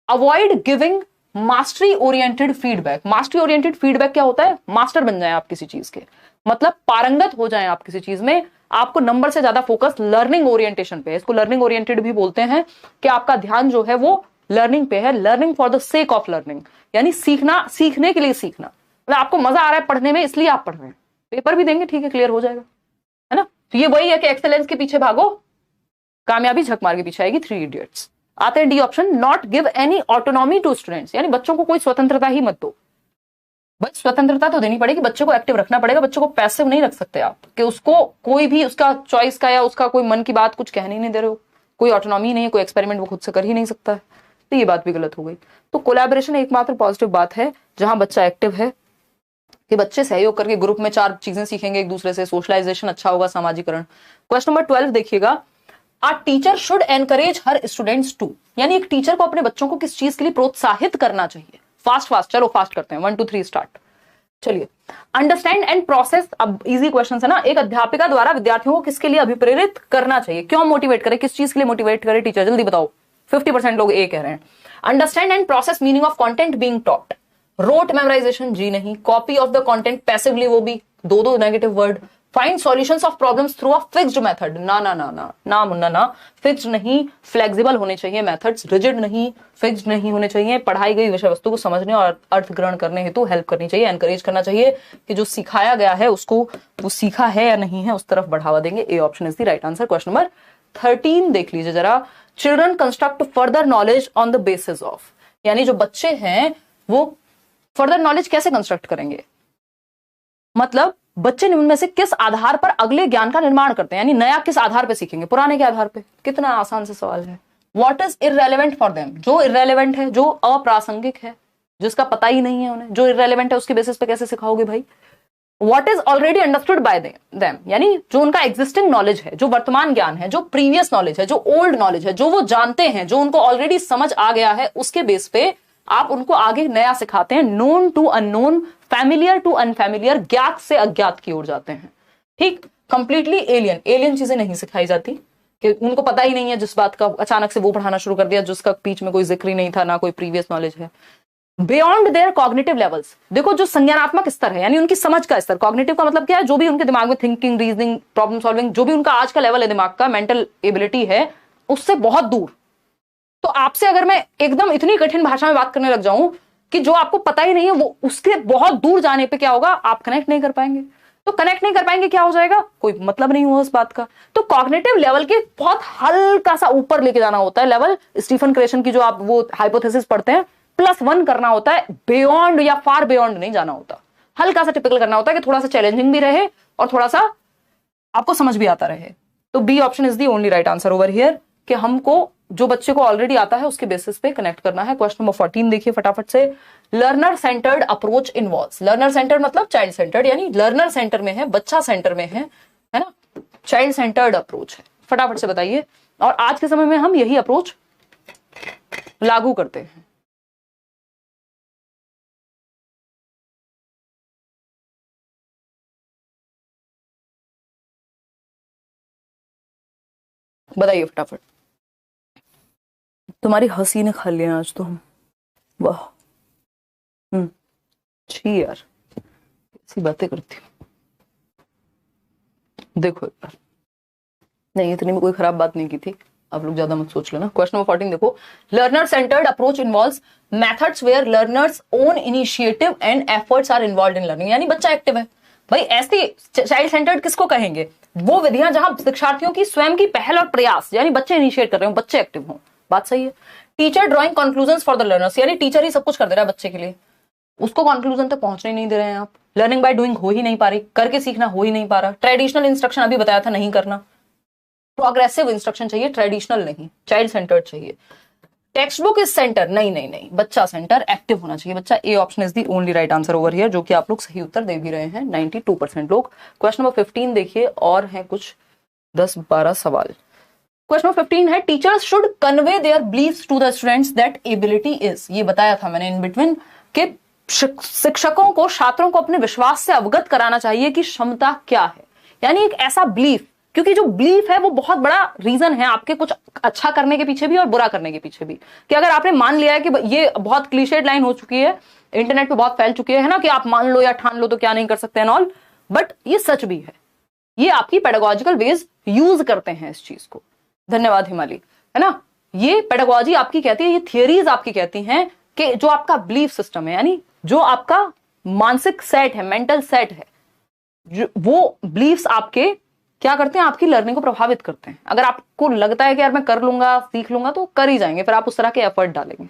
Avoid giving mastery oriented feedback, mastery oriented feedback क्या होता है, मास्टर बन जाए आप किसी चीज के, मतलब पारंगत हो जाए आप किसी चीज में, आपको नंबर से ज्यादा फोकस लर्निंग ओरिएंटेशन पे है, इसको लर्निंग ओरिएंटेड भी बोलते हैं, कि आपका ध्यान जो है वो लर्निंग पे है, learning for the sake of learning, यानी सीखना, सीखने के लिए सीखना, मतलब आपको मजा आ रहा है पढ़ने में इसलिए आप पढ़ रहे हैं, पेपर भी देंगे ठीक है, क्लियर हो जाएगा, है ना। तो ये वही है कि एक्सेलेंस के पीछे भागो, कामयाबी झक मार के पीछे आएगी, 3 इडियट्स। आते हैं D option, not give any autonomy to students, यानी बच्चों को कोई स्वतंत्रता ही मत दो। बस स्वतंत्रता तो देनी पड़ेगी, बच्चे को एक्टिव रखना पड़ेगा, बच्चों को पैसिव नहीं रख सकते आप, कि उसको कोई भी उसका चॉइस का या उसका कोई मन की बात कुछ कहने ही नहीं दे रहे हो, कोई ऑटोनॉमी नहीं है, कोई एक्सपेरिमेंट वो खुद से कर ही नहीं सकता है, तो ये बात भी गलत हो गई। तो कोलैबोरेशन एकमात्र पॉजिटिव बात है जहां बच्चा एक्टिव है, कि बच्चे सहयोग करके ग्रुप में 4 चीजें सीखेंगे एक दूसरे से, सोशलाइजेशन अच्छा होगा, सामाजिकरण। क्वेश्चन नंबर 12 देखिएगा, a teacher should encourage her students to, यानी एक टीचर को अपने बच्चों को किस चीज के लिए प्रोत्साहित करना चाहिए। फास्ट चलो फास्ट करते हैं, 1 2 3 स्टार्ट। चलिए, अंडरस्टैंड एंड प्रोसेस, अब इजी क्वेश्चन है ना, एक अध्यापिका द्वारा विद्यार्थियों को किसके लिए अभिप्रेरित करना चाहिए, क्यों मोटिवेट करे, किस चीज के लिए मोटिवेट करे टीचर, जल्दी बताओ। 50% लोग ए कह रहे हैं। Understand and process meaning of content being taught, rote memorisation, जी नहीं। Copy of the content passively, वो भी दो negative word. Find solutions of problems through a fixed method, ना ना ना ना ना मुन्ना ना, फिक्स्ड नहीं, फ्लेक्सिबल होने चाहिए मेथड्स, रिजिड नहीं, फिक्स्ड नहीं होने चाहिए। पढ़ाई गई विषय वस्तु को समझने और अर्थ ग्रहण करने हेतु हेल्प करनी चाहिए, एनकरेज करना चाहिए कि जो सिखाया गया है उसको वो सीखा है या नहीं है उस तरफ बढ़ावा देंगे। ए option is the right answer. Question number 13 देख लीजिए जरा, children construct further knowledge on the basis of, यानी जो बच्चे हैं वो फर्दर नॉलेज कैसे कंस्ट्रक्ट करेंगे, मतलब बच्चे उनमें से किस आधार पर अगले ज्ञान का निर्माण करते हैं, यानी नया किस आधार पर सीखेंगे, पुराने के आधार पे। कितना आसान से सवाल है। What is irrelevant for them, जो इररेलेवेंट है, जो अप्रासंगिक है, जिसका पता ही नहीं है उन्हें, जो इररेलेवेंट है उसके बेसिस पे कैसे सिखाओगे भाई। What is already understood by them, यानी जो उनका एग्जिस्टिंग नॉलेज है, जो वर्तमान ज्ञान है, जो प्रीवियस नॉलेज है, जो ओल्ड नॉलेज है, जो वो जानते हैं, जो उनको ऑलरेडी समझ आ गया है, उसके बेस पे आप उनको आगे नया सिखाते हैं। Known to unknown, familiar to unfamiliar, ज्ञात से अज्ञात की ओर जाते हैं। ठीक, कंप्लीटली एलियन चीजें नहीं सिखाई जाती, कि उनको पता ही नहीं है जिस बात का, अचानक से वो पढ़ाना शुरू कर दिया जिसका बीच में कोई जिक्र ही नहीं था, ना कोई प्रीवियस नॉलेज है। बियॉन्ड देयर कॉग्निटिव लेवल्स, देखो जो संज्ञानात्मक स्तर है, यानी उनकी समझ का स्तर, कॉग्निटिव का मतलब क्या है, जो भी उनके दिमाग में थिंकिंग, रीजनिंग, प्रॉब्लम सॉल्विंग, जो भी उनका आज का लेवल है दिमाग का, मेंटल एबिलिटी है, उससे बहुत दूर। तो आपसे अगर मैं एकदम इतनी कठिन भाषा में बात करने लग जाऊं कि जो आपको पता ही नहीं है, वो उसके बहुत दूर जाने पे क्या होगा, आप कनेक्ट नहीं कर पाएंगे। तो कनेक्ट नहीं कर पाएंगे, क्या हो जाएगा, कोई मतलब नहीं हुआ उस बात का। तो कॉग्निटिव लेवल के बहुत हल्का सा ऊपर लेके जाना होता है लेवल, स्टीफन क्रेशन की जो आप वो हाइपोथेसिस पढ़ते हैं, +1 करना होता है, बियॉन्ड या फार बियॉन्ड नहीं जाना होता, हल्का सा टिपिकल करना होता है कि थोड़ा सा चैलेंजिंग भी रहे और थोड़ा सा आपको समझ भी आता रहे। तो B option is the only right answer over here, कि हमको जो बच्चे को ऑलरेडी आता है उसके बेसिस पे कनेक्ट करना है। क्वेश्चन नंबर 14 देखिए फटाफट से। Learner centered approach involves, learner centred मतलब चाइल्ड सेंटर्ड, यानी लर्नर सेंटर में है, बच्चा सेंटर में है ना, चाइल्ड सेंटर्ड अप्रोच है। फटाफट से बताइए। और आज के समय में हम यही अप्रोच लागू करते हैं। बताइए फटाफट। तुम्हारी हंसी ने खा लिया आज तो हम। वाह। छी यार, ऐसी बातें करती हूँ। देखो यार, नहीं इतनी में कोई खराब बात नहीं की थी, आप लोग ज्यादा मत सोच लेना। क्वेश्चन नंबर 14 देखो। Learner centered approach involves methods where learners own initiative and efforts are involved in learning, यानी बच्चा एक्टिव है। भाई ऐसी चाइल्ड सेंटर्ड किसको कहेंगे? वो विधियां जहां शिक्षार्थियों की स्वयं की पहल और प्रयास, यानी बच्चे इनिशिएट कर रहे हो, बच्चे एक्टिव हो। बात सही है। Teacher drawing conclusion for the learners, यानी टीचर ही सब कुछ कर दे रहा है बच्चे के लिए, उसको कंक्लूजन तक पहुंचने नहीं दे रहे हैं आप। लर्निंग बाय डूइंग हो ही नहीं पा रही, करके सीखना हो ही नहीं पा रहा। ट्रेडिशनल इंस्ट्रक्शन अभी बताया था नहीं करना, प्रोग्रेसिव इंस्ट्रक्शन चाहिए, ट्रेडिशनल नहीं, चाइल्ड सेंटर्ड चाहिए। टेक्स्ट बुक इज सेंटर, नहीं नहीं नहीं, बच्चा सेंटर, एक्टिव होना चाहिए बच्चा। ए option is the only right answer over here, जो कि आप लोग सही उत्तर दे भी रहे हैं 92% लोग। क्वेश्चन नंबर 15 देखिए, और हैं कुछ 10-12 सवाल। क्वेश्चन नंबर 15 है teachers should convey their beliefs to the students that ability is, ये बताया था मैंने इन बिटवीन के शिक्षकों को छात्रों को अपने विश्वास से अवगत कराना चाहिए कि क्षमता क्या है, यानी एक ऐसा बिलीफ, क्योंकि जो बिलीफ है वो बहुत बड़ा रीजन है आपके कुछ अच्छा करने के पीछे भी और बुरा करने के पीछे भी। कि अगर आपने मान लिया है कि ये बहुत क्लीशेड लाइन हो चुकी है, इंटरनेट पे बहुत फैल चुकी है ना, कि आप मान लो या ठान लो तो क्या नहीं कर सकते एंड ऑल, बट ये सच भी है। ये आपकी पेडागोजिकल वेज यूज करते हैं इस चीज को। धन्यवाद हिमाली, है ना। ये पेडागोजी आपकी कहती है, ये थियरीज आपकी कहती हैं कि जो आपका बिलीफ सिस्टम है, यानी जो आपका मानसिक सेट है, मेंटल सेट है, वो बिलीफ्स आपके क्या करते हैं, आपकी लर्निंग को प्रभावित करते हैं। अगर आपको लगता है कि यार मैं कर लूंगा, सीख लूंगा, तो कर ही जाएंगे, फिर आप उस तरह के एफर्ट डालेंगे।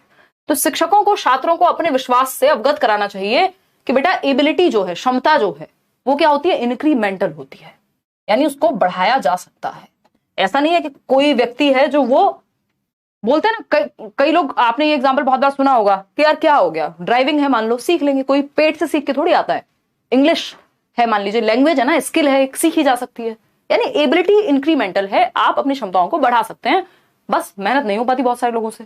तो शिक्षकों को छात्रों को अपने विश्वास से अवगत कराना चाहिए कि बेटा एबिलिटी जो है, क्षमता जो है, वो क्या होती है, इंक्रीमेंटल होती है, यानी उसको बढ़ाया जा सकता है। ऐसा नहीं है कि कोई व्यक्ति है जो वो बोलते हैं ना, कई लोग, आपने ये एग्जांपल बहुत बार सुना होगा कि यार क्या हो गया, ड्राइविंग है मान लो, सीख लेंगे, कोई पेट से सीख के थोड़ी आता है। इंग्लिश है मान लीजिए, लैंग्वेज है ना, स्किल है, सीखी जा सकती है। यानी एबिलिटी इंक्रीमेंटल है, आप अपनी क्षमताओं को बढ़ा सकते हैं, बस मेहनत नहीं हो पाती बहुत सारे लोगों से।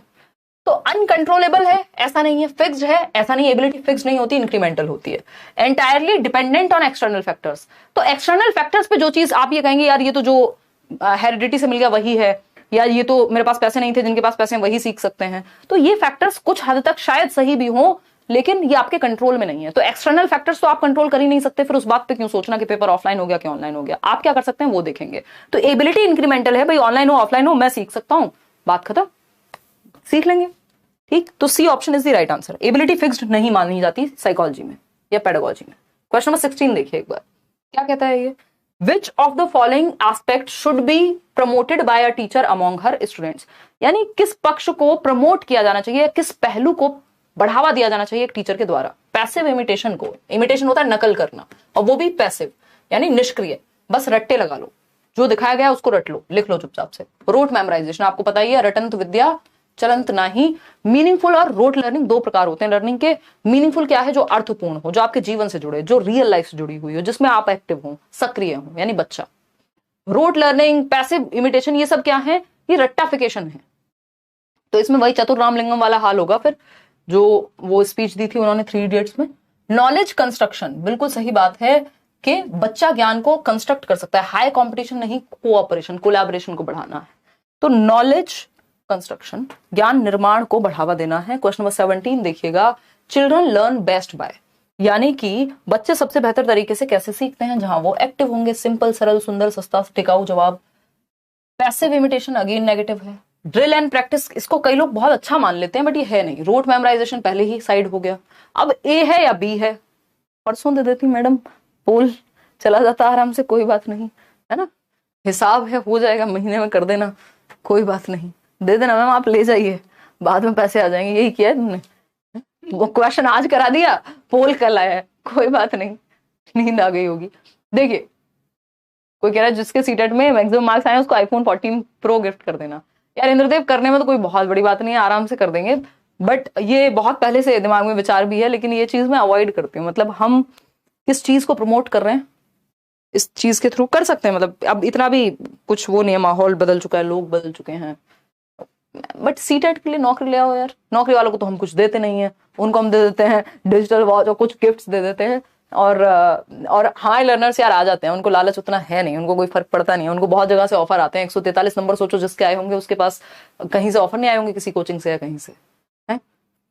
तो अनकंट्रोलेबल है ऐसा नहीं है, फिक्स्ड है ऐसा नहीं, एबिलिटी फिक्स्ड नहीं होती, इंक्रीमेंटल होती है। Entirely dependent on external factors, तो एक्सटर्नल फैक्टर्स पे जो चीज आप ये कहेंगे यार ये तो जो हेरिडिटी से मिल गया वही है, या ये तो मेरे पास पैसे नहीं थे, जिनके पास पैसे हैं वही सीख सकते हैं, तो ये फैक्टर्स कुछ हद तक शायद सही भी हो, लेकिन ये आपके कंट्रोल में नहीं है। तो एक्सटर्नल फैक्टर्स तो आप कंट्रोल कर ही नहीं सकते, फिर उस बात पे क्यों सोचना कि पेपर ऑफलाइन हो गया कि ऑनलाइन हो गया। आप क्या कर सकते हैं वो देखेंगे। तो एबिलिटी इंक्रीमेंटल है भाई, ऑनलाइन हो ऑफलाइन हो मैं सीख सकता हूं, बात खत्म, सीख लेंगे, ठीक। तो C option is the right answer. Ability fixed नहीं मानी जाती साइकोलॉजी में या पेडागोजी में। क्वेश्चन नंबर 16 देखिए एक बार, क्या कहता है ये। Which of the following aspect should be promoted by a teacher among her students, यानी किस पक्ष को प्रमोट किया जाना चाहिए, किस पहलू को बढ़ावा दिया जाना चाहिए एक टीचर के द्वारा। पैसिव इमिटेशन को, इमिटेशन होता है नकल करना, और वो भी पैसिव यानी निष्क्रिय, बस रट्टे लगा लो, जो दिखाया गया उसको रट लो, लिख लो चुपचाप से। रोट मेमोराइजेशन आपको पता ही है, रटंत विद्या चलंत नाही। मीनिंगफुल और रोट लर्निंग दो प्रकार होते हैं लर्निंग के। मीनिंगफुल क्या है, जो अर्थपूर्ण हो, जो आपके जीवन से जुड़े, जो रियल लाइफ से जुड़ी हुई हो, जिसमें आप एक्टिव हो, सक्रिय हो, यानी बच्चा। रोट लर्निंग, पैसिव इमिटेशन, ये सब क्या है, ये रट्टाफिकेशन है। तो इसमें वही चतुर रामलिंगम वाला हाल होगा फिर, जो वो स्पीच दी थी उन्होंने 3 इडियट्स में। नॉलेज कंस्ट्रक्शन, बिल्कुल सही बात है कि बच्चा ज्ञान को कंस्ट्रक्ट कर सकता है, हाई कॉम्पिटिशन नहीं, कोऑपरेशन, कोलैबोरेशन को बढ़ाना है। तो नॉलेज कंस्ट्रक्शन, ज्ञान निर्माण को बढ़ावा देना है। क्वेश्चन नंबर 17 देखिएगा। चिल्ड्रन लर्न बेस्ट बाय, यानी कि बच्चे सबसे बेहतर तरीके से कैसे सीखते हैं, जहां वो एक्टिव होंगे। सिंपल, सरल, सुंदर, सस्ता, टिकाऊ जवाब। पैसिव इमिटेशन अगेन नेगेटिव है। ड्रिल एंड प्रैक्टिस, इसको कई लोग बहुत अच्छा मान लेते हैं बट ये है नहीं। रोट मेमोराइजेशन पहले ही साइड हो गया। अब ए है या बी है, परसों दे देती मैडम, पोल चला जाता आराम से, कोई बात नहीं, है ना, हिसाब है, हो जाएगा, महीने में कर देना, कोई बात नहीं, दे देना मैम, आप ले जाइए, बाद में पैसे आ जाएंगे। यही किया है तुमने, वो क्वेश्चन आज करा दिया, पोल कल आया है, कोई बात नहीं, नींद आ गई होगी। देखिए कोई कह रहा है जिसके सीटेट में मैक्सिमम मार्क्स आए उसको आईफोन 14 प्रो गिफ्ट कर देना। यार इंद्रदेव, करने में तो कोई बहुत बड़ी बात नहीं है, आराम से कर देंगे, बट ये बहुत पहले से दिमाग में विचार भी है, लेकिन ये चीज मैं अवॉइड करती हूँ। मतलब हम किस चीज को प्रमोट कर रहे हैं, इस चीज के थ्रू कर सकते हैं। मतलब अब इतना भी कुछ वो नहीं है, माहौल बदल चुका है, लोग बदल चुके हैं। बट सीटेट के लिए नौकरी ले आओ यार। नौकरी वालों को तो हम कुछ देते नहीं है, उनको हम दे देते हैं डिजिटल वॉच और कुछ गिफ्ट्स दे देते हैं। और हाई लर्नर्स यार आ जाते हैं, उनको लालच उतना है नहीं, उनको कोई फर्क पड़ता नहीं है, उनको बहुत जगह से ऑफर आते हैं। 143 नंबर सोचो जिसके आए होंगे, उसके पास कहीं से ऑफर नहीं आए होंगे, किसी कोचिंग से या कहीं से है।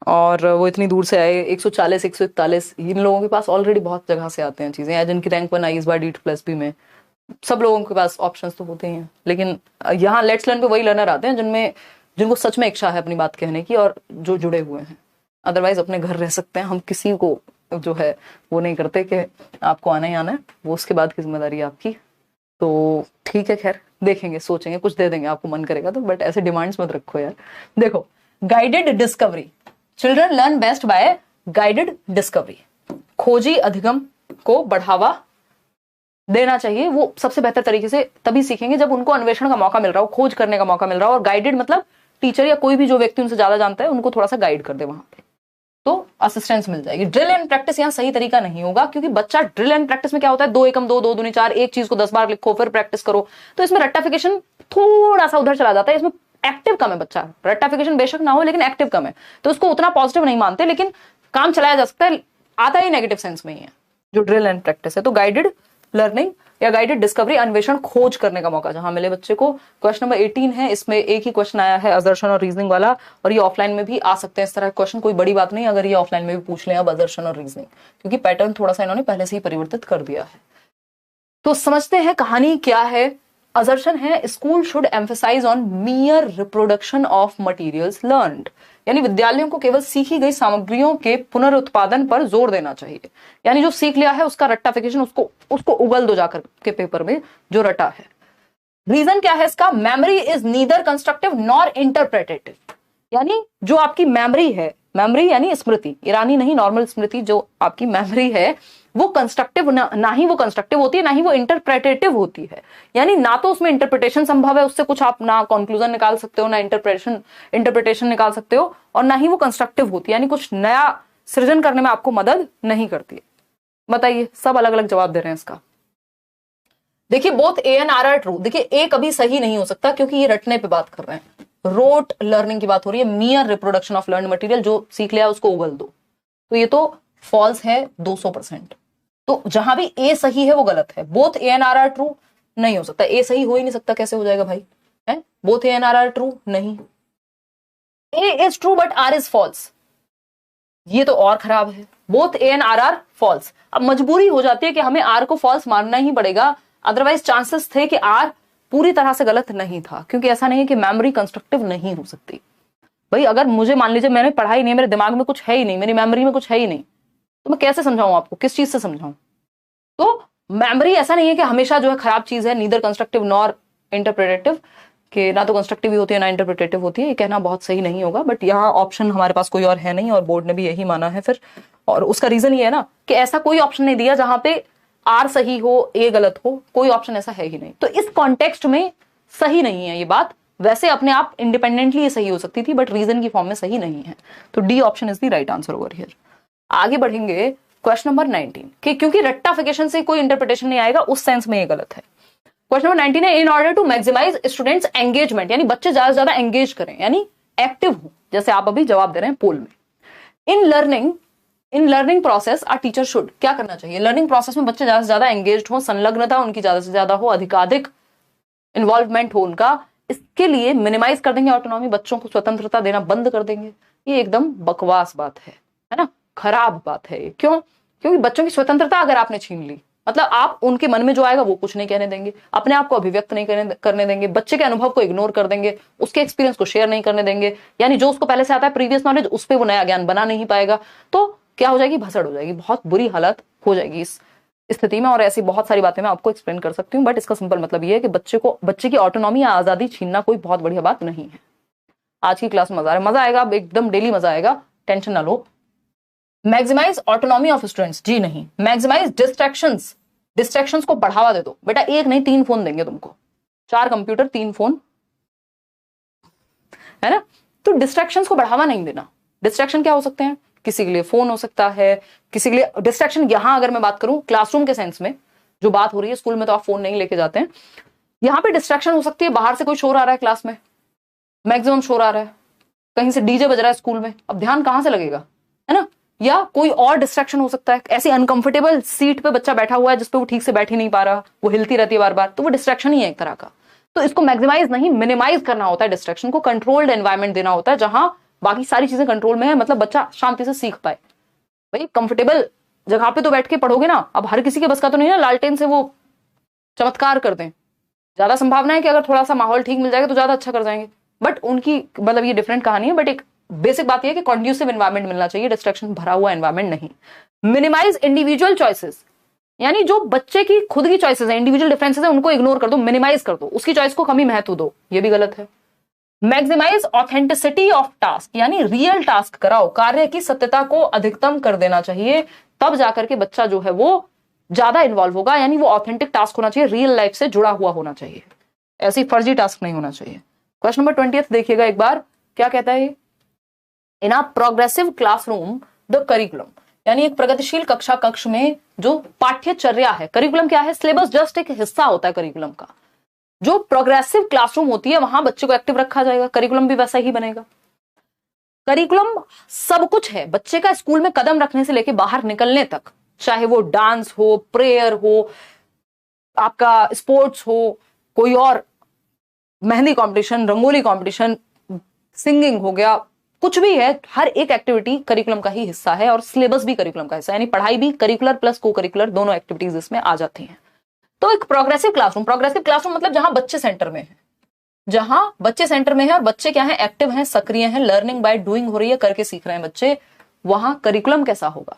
और वो इतनी दूर से आए, 140 141, इन लोगों के पास ऑलरेडी बहुत जगह से आते हैं चीजें, या जिनकी रैंक 1 आई इस बार DEET+B में, सब लोगों के पास ऑप्शंस तो होते ही हैं। लेकिन यहाँ लेट्स लर्न पे वही लर्नर आते हैं जिनको सच में इच्छा है अपनी बात कहने की और जो जुड़े हुए हैं। अदरवाइज अपने घर रह सकते हैं, हम किसी को जो है वो नहीं करते कि आपको आना ही आना है, वो उसके बाद की जिम्मेदारी है आपकी। तो ठीक है, खैर देखेंगे, सोचेंगे, कुछ दे देंगे आपको मन करेगा तो, बट ऐसे डिमांड्स मत रखो यार। देखो, guided discovery, children learn best by guided discovery. खोजी अधिगम को बढ़ावा देना चाहिए, वो सबसे बेहतर तरीके से तभी सीखेंगे जब उनको अन्वेषण का मौका मिल रहा हो, खोज करने का मौका मिल रहा हो। और गाइडेड मतलब टीचर या कोई भी जो व्यक्ति उनसे ज्यादा जानता है उनको थोड़ा सा गाइड कर दे वहां पे, तो असिस्टेंस मिल जाएगी। ड्रिल एंड प्रैक्टिस यहाँ सही तरीका नहीं होगा, क्योंकि बच्चा ड्रिल एंड प्रैक्टिस में क्या होता है, 2 एकम 2 2 दूनी 4, एक चीज को 10 बार लिखो फिर प्रैक्टिस करो, तो इसमें रट्टाफिकेशन थोड़ा सा उधर चला जाता है। इसमें एक्टिव कम है बच्चा, रट्टाफिकेशन बेशक ना हो लेकिन एक्टिव कम है, तो उसको उतना पॉजिटिव नहीं मानते, लेकिन काम चलाया जा सकता है, आता ही नेगेटिव सेंस में ही है जो ड्रिल एंड प्रैक्टिस है। तो गाइडेड लर्निंग या गाइडेड डिस्कवरी, अन्वेषण खोज करने का मौका जहां मिले बच्चे को। क्वेश्चन नंबर 18 है, इसमें एक ही क्वेश्चन आया है असर्शन और रीजनिंग वाला, और ये ऑफलाइन में भी आ सकते हैं इस तरह के क्वेश्चन, कोई बड़ी बात नहीं अगर ये ऑफलाइन में भी पूछ लें अब असर्शन और रीजनिंग, क्योंकि पैटर्न थोड़ा सा इन्होंने पहले से ही परिवर्तित कर दिया है। तो समझते हैं कहानी क्या है। असर्शन है, school should emphasize on mere reproduction of materials learned, यानी विद्यालयों को केवल सीखी गई सामग्रियों के पुनरुत्पादन पर जोर देना चाहिए। यानी जो सीख लिया है उसका रट्टाफिकेशन, उसको उगल दो जाकर के पेपर में जो रटा है। रीजन क्या है इसका, memory is neither constructive nor interpretative, यानी जो आपकी मेमोरी है, मेमोरी यानी स्मृति, ईरानी नहीं नॉर्मल स्मृति, जो आपकी मेमोरी है वो कंस्ट्रक्टिव ना ही वो कंस्ट्रक्टिव होती है, ना ही वो इंटरप्रेटेटिव होती है। यानी ना तो उसमें इंटरप्रिटेशन संभव है, उससे कुछ आप ना कंक्लूजन निकाल सकते हो, ना इंटरप्रिटेशन निकाल सकते हो, और ना ही वो कंस्ट्रक्टिव होती है, यानी कुछ नया सृजन करने में आपको मदद नहीं करती है। बताइए, सब अलग अलग जवाब दे रहे हैं इसका। देखिए both A and R are true. देखिए ए कभी सही नहीं हो सकता क्योंकि ये रटने पे बात कर रहे हैं, रोट लर्निंग की बात हो रही है, मियर रिप्रोडक्शन ऑफ लर्न मटेरियल, जो सीख लिया उसको उगल दो, तो ये तो फॉल्स है 200%। तो जहां भी ए सही है वो गलत है। Both A and R are true नहीं हो सकता, ए सही हो ही नहीं सकता, कैसे हो जाएगा भाई, है both A and R are true नहीं, A is true but R is false, ये तो और खराब है। Both A and R are false, अब मजबूरी हो जाती है कि हमें आर को फॉल्स मानना ही पड़ेगा, अदरवाइज चांसेस थे कि आर पूरी तरह से गलत नहीं था, क्योंकि ऐसा नहीं है कि मेमोरी कंस्ट्रक्टिव नहीं हो सकती। भाई अगर मुझे मान लीजिए मैंने पढ़ा ही नहीं, मेरे दिमाग में कुछ है ही नहीं, मेरी मेमोरी में कुछ है ही नहीं, तो मैं कैसे समझाऊं आपको, किस चीज से समझाऊं। तो मेमोरी ऐसा नहीं है कि हमेशा जो है खराब चीज है, नीदर कंस्ट्रक्टिव नॉर इंटरप्रेटेटिव, कि ना तो कंस्ट्रक्टिव होती है ना इंटरप्रेटेटिव होती है, ये कहना बहुत सही नहीं होगा। बट यहाँ ऑप्शन हमारे पास कोई और है नहीं, और बोर्ड ने भी यही माना है फिर, और उसका रीजन ये है ना कि ऐसा कोई ऑप्शन नहीं दिया जहां पे आर सही हो ए गलत हो, कोई ऑप्शन ऐसा है ही नहीं। तो इस कॉन्टेक्स्ट में सही नहीं है ये बात, वैसे अपने आप इंडिपेंडेंटली ये सही हो सकती थी, बट रीजन की फॉर्म में सही नहीं है। तो D option is the right answer over here. आगे बढ़ेंगे क्वेश्चन नंबर 19 कि क्योंकि रट्टाफिकेशन से कोई इंटरप्रिटेशन नहीं आएगा, उस सेंस में ये गलत है। क्वेश्चन नंबर 19 है, in order to maximize students engagement, यानी बच्चे ज्यादा से ज्यादा एंगेज करें, यानी एक्टिव हो, जैसे आप अभी जवाब दे रहे हैं पोल में। In learning process a teacher should, क्या करना चाहिए, लर्निंग प्रोसेस में बच्चे ज्यादा से ज्यादा एंगेज हो, संलग्नता उनकी ज्यादा से ज्यादा हो, अधिकाधिक इन्वॉल्वमेंट हो उनका, इसके लिए मिनिमाइज कर देंगे ऑटोनॉमी, बच्चों को स्वतंत्रता देना बंद कर देंगे। ये एकदम बकवास बात है ना, खराब बात है ये। क्यों? क्योंकि बच्चों की स्वतंत्रता अगर आपने छीन ली, मतलब आप उनके मन में जो आएगा वो कुछ नहीं कहने देंगे, अपने आप को अभिव्यक्त नहीं करने देंगे, बच्चे के अनुभव को इग्नोर कर देंगे, उसके एक्सपीरियंस को शेयर नहीं करने देंगे, यानी जो उसको पहले से आता है प्रीवियस नॉलेज, उस पर वो नया ज्ञान बना नहीं पाएगा। तो क्या हो जाएगी, भसड़ हो जाएगी, बहुत बुरी हालत हो जाएगी इस स्थिति में। और ऐसी बहुत सारी बातें मैं आपको एक्सप्लेन कर सकती हूँ, बट इसका सिंपल मतलब ये है कि बच्चे की ऑटोनॉमी या आजादी छीनना कोई बहुत बढ़िया बात नहीं है। आज की क्लास में मजा आएगा, एकदम डेली मजा आएगा, टेंशन ना लो। मैक्सिमाइज ऑटोनॉमी ऑफ स्टूडेंट्स, जी नहीं। मैक्सिमाइज डिस्ट्रैक्शंस को बढ़ावा दे दो। बेटा एक नहीं 3 फोन देंगे तुमको, 4 कंप्यूटर 3 फोन, है ना। तो डिस्ट्रैक्शंस को बढ़ावा नहीं देना। डिस्ट्रैक्शन क्या हो सकते हैं, किसी के लिए फोन हो सकता है, किसी के लिए डिस्ट्रैक्शन, यहां अगर मैं बात करूं क्लासरूम के सेंस में जो बात हो रही है, स्कूल में तो आप फोन नहीं लेके जाते हैं, यहां पे डिस्ट्रैक्शन हो सकती है बाहर से कोई शोर आ रहा है, क्लास में मैक्सिमम शोर आ रहा है, कहीं से डीजे बज रहा है स्कूल में, अब ध्यान कहां से लगेगा, है ना। या कोई और डिस्ट्रैक्शन हो सकता है, ऐसी अनकंफर्टेबल सीट पे बच्चा बैठा हुआ है जिसपे वो ठीक से बैठ ही नहीं पा रहा, वो हिलती रहती है बार बार, तो वो डिस्ट्रैक्शन ही है एक तरह का। तो इसको मैक्सिमाइज नहीं मिनिमाइज करना होता है, डिस्ट्रैक्शन को कंट्रोल्ड एनवायरमेंट देना होता है जहां बाकी सारी चीजें कंट्रोल में है, मतलब बच्चा शांति से सीख पाए। भाई कंफर्टेबल जगह पे तो बैठ के पढ़ोगे ना, अब हर किसी के बस का तो नहीं ना लालटेन से वो चमत्कार कर दें, ज्यादा संभावना है कि अगर थोड़ा सा माहौल ठीक मिल जाएगा तो ज्यादा अच्छा कर जाएंगे, बट उनकी मतलब ये डिफरेंट कहानी है। बट एक बेसिक बात यह है कि कॉन्ड्यूसिव एनवायरमेंट मिलना चाहिए, डिस्ट्रैक्शन भरा हुआ एनवायरमेंट नहीं। मिनिमाइज इंडिविजुअल चॉइसेस, यानी जो बच्चे की खुद की चॉइसेस है, इंडिविजुअल डिफरेंसेस है, उनको इग्नोर कर दो, मिनिमाइज कर दो, उसकी चॉइस को कम ही महत्व दो, ये भी गलत है। मैक्सिमाइज ऑथेंटिसिटी ऑफ टास्क, यानी रियल टास्क कराओ, कार्य की सत्यता को अधिकतम कर देना चाहिए, तब जाकर के बच्चा जो है वो ज्यादा इन्वॉल्व होगा, यानी वो ऑथेंटिक टास्क होना चाहिए, रियल लाइफ से जुड़ा हुआ होना चाहिए, ऐसी फर्जी टास्क नहीं होना चाहिए। क्वेश्चन नंबर 20 देखिएगा एक बार, क्या कहता है, in a progressive classroom the curriculum, यानी एक प्रगतिशील कक्षा कक्ष में जो पाठ्यचर्या है, करिकुलम क्या है, सिलेबस जस्ट एक हिस्सा होता है करिकुलम का, जो प्रोग्रेसिव क्लासरूम होती है वहां बच्चे को एक्टिव रखा जाएगा, करिकुलम भी वैसा ही बनेगा। करिकुलम सब कुछ है बच्चे का, स्कूल में कदम रखने से लेके बाहर निकलने तक, चाहे वो डांस हो, प्रेयर हो, आपका स्पोर्ट्स हो, कोई और mehndi competition, rangoli competition, singing हो गया, कुछ भी है, हर एक एक्टिविटी करिकुलम का ही हिस्सा है और सिलेबस भी करिकुलम का हिस्सा है, यानी पढ़ाई भी करिकुलर प्लस को करिकुलर दोनों एक्टिविटीज इसमें आ जाती हैं। तो एक प्रोग्रेसिव क्लासरूम मतलब जहां बच्चे सेंटर में है, जहां बच्चे सेंटर में है और बच्चे क्या है, एक्टिव हैं, सक्रिय हैं, लर्निंग बाय डूइंग हो रही है, करके सीख रहे हैं बच्चे, वहां करिकुलम कैसा होगा,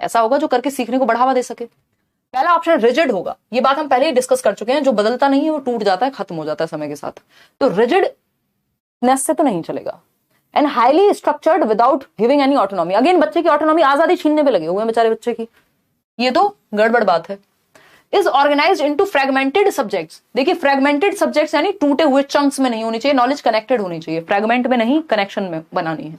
ऐसा होगा जो करके सीखने को बढ़ावा दे सके। पहला ऑप्शन रिजिड होगा, ये बात हम पहले ही डिस्कस कर चुके हैं, जो बदलता नहीं है वो टूट जाता है, खत्म हो जाता है समय के साथ, तो रिजिडनेस से तो नहीं चलेगा। And highly structured without giving any autonomy, again बच्चे की ऑटोनॉमी, आजादी छीनने पे लगे हुए हैं बेचारे बच्चे की, ये तो गड़बड़ बात है। Is organised into fragmented subjects, देखिए फ्रेगमेंटेड सब्जेक्ट्स यानी टूटे हुए चंक्स में नहीं होनी चाहिए, नॉलेज कनेक्टेड होनी चाहिए, फ्रेगमेंट में नहीं, कनेक्शन में बनानी है।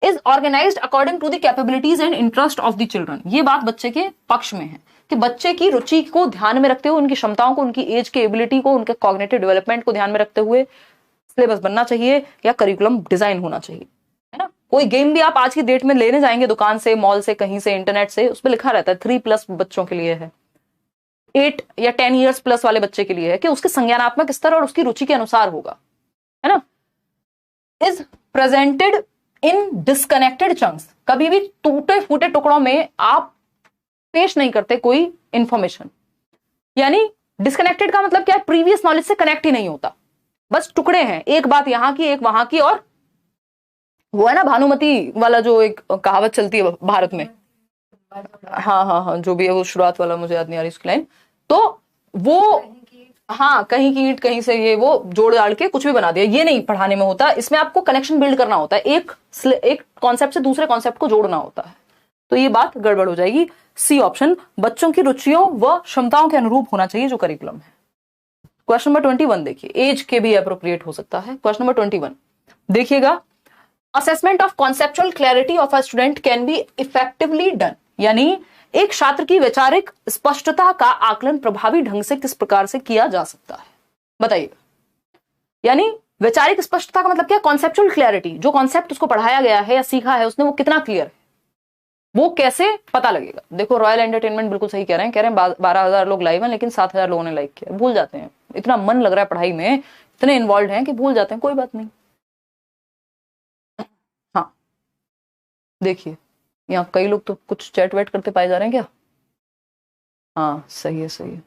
Is organized according to the capabilities and interest of the children, ये बात बच्चे के पक्ष में है कि बच्चे की रुचि को ध्यान में रखते हुए, उनकी क्षमताओं को, उनकी एज के एबिलिटी को, उनके कॉग्निटिव डेवलपमेंट को ध्यान में रखते हुए सिलेबस बनना चाहिए या करिकुलम डिजाइन होना चाहिए, है ना। कोई गेम भी आप आज की डेट में लेने जाएंगे दुकान से, मॉल से, कहीं से, इंटरनेट से, उस पर लिखा रहता है 3+ बच्चों के लिए है, 8 या 10 ईयर्स प्लस वाले बच्चे के लिए है, कि उसके संज्ञानात्मक स्तर और उसकी रुचि के अनुसार होगा, है ना। Is presented in disconnected chunks, कभी भी टूटे फूटे टुकड़ों में आप पेश नहीं करते कोई इंफॉर्मेशन, यानी डिस्कनेक्टेड का मतलब क्या है, प्रीवियस नॉलेज से कनेक्ट ही नहीं होता, बस टुकड़े हैं, एक बात यहां की, एक वहां की, और वो है ना भानुमति वाला जो एक कहावत चलती है भारत में, हाँ, जो भी है वो शुरुआत वाला मुझे याद नहीं आ रही उसकी लाइन, तो वो हाँ, कहीं की ईंट कहीं से ये वो जोड़ डाल के कुछ भी बना दिया, ये नहीं पढ़ाने में होता, इसमें आपको कनेक्शन बिल्ड करना होता है, एक कॉन्सेप्ट से दूसरे कॉन्सेप्ट को जोड़ना होता है, तो ये बात गड़बड़ हो जाएगी। सी ऑप्शन, बच्चों की रुचियों व क्षमताओं के अनुरूप होना चाहिए जो करिकुलम है। क्वेश्चन नंबर 21 देखिए, एज के भी अप्रोप्रिएट हो सकता है। क्वेश्चन नंबर 21 देखिएगा, assessment of conceptual clarity of a student can be effectively done, यानी एक छात्र की वैचारिक स्पष्टता का आकलन प्रभावी ढंग से किस प्रकार से किया जा सकता है, बताइए। यानी वैचारिक स्पष्टता का मतलब क्या, कॉन्सेप्चुअल क्लैरिटी, जो कॉन्सेप्ट उसको पढ़ाया गया है या सीखा है उसने, वो कितना क्लियर है, वो कैसे पता लगेगा। देखो रॉयल एंटरटेनमेंट बिल्कुल सही कह रहे हैं 12,000 लोग लाइव हैं लेकिन 7,000 लोगों ने लाइक किया, भूल जाते हैं, इतना मन लग रहा है पढ़ाई में, इतने इन्वॉल्व हैं कि भूल जाते हैं, कोई बात नहीं। हाँ देखिए, यहाँ कई लोग तो कुछ चैट वैट करते पाए जा रहे हैं क्या, हाँ सही है,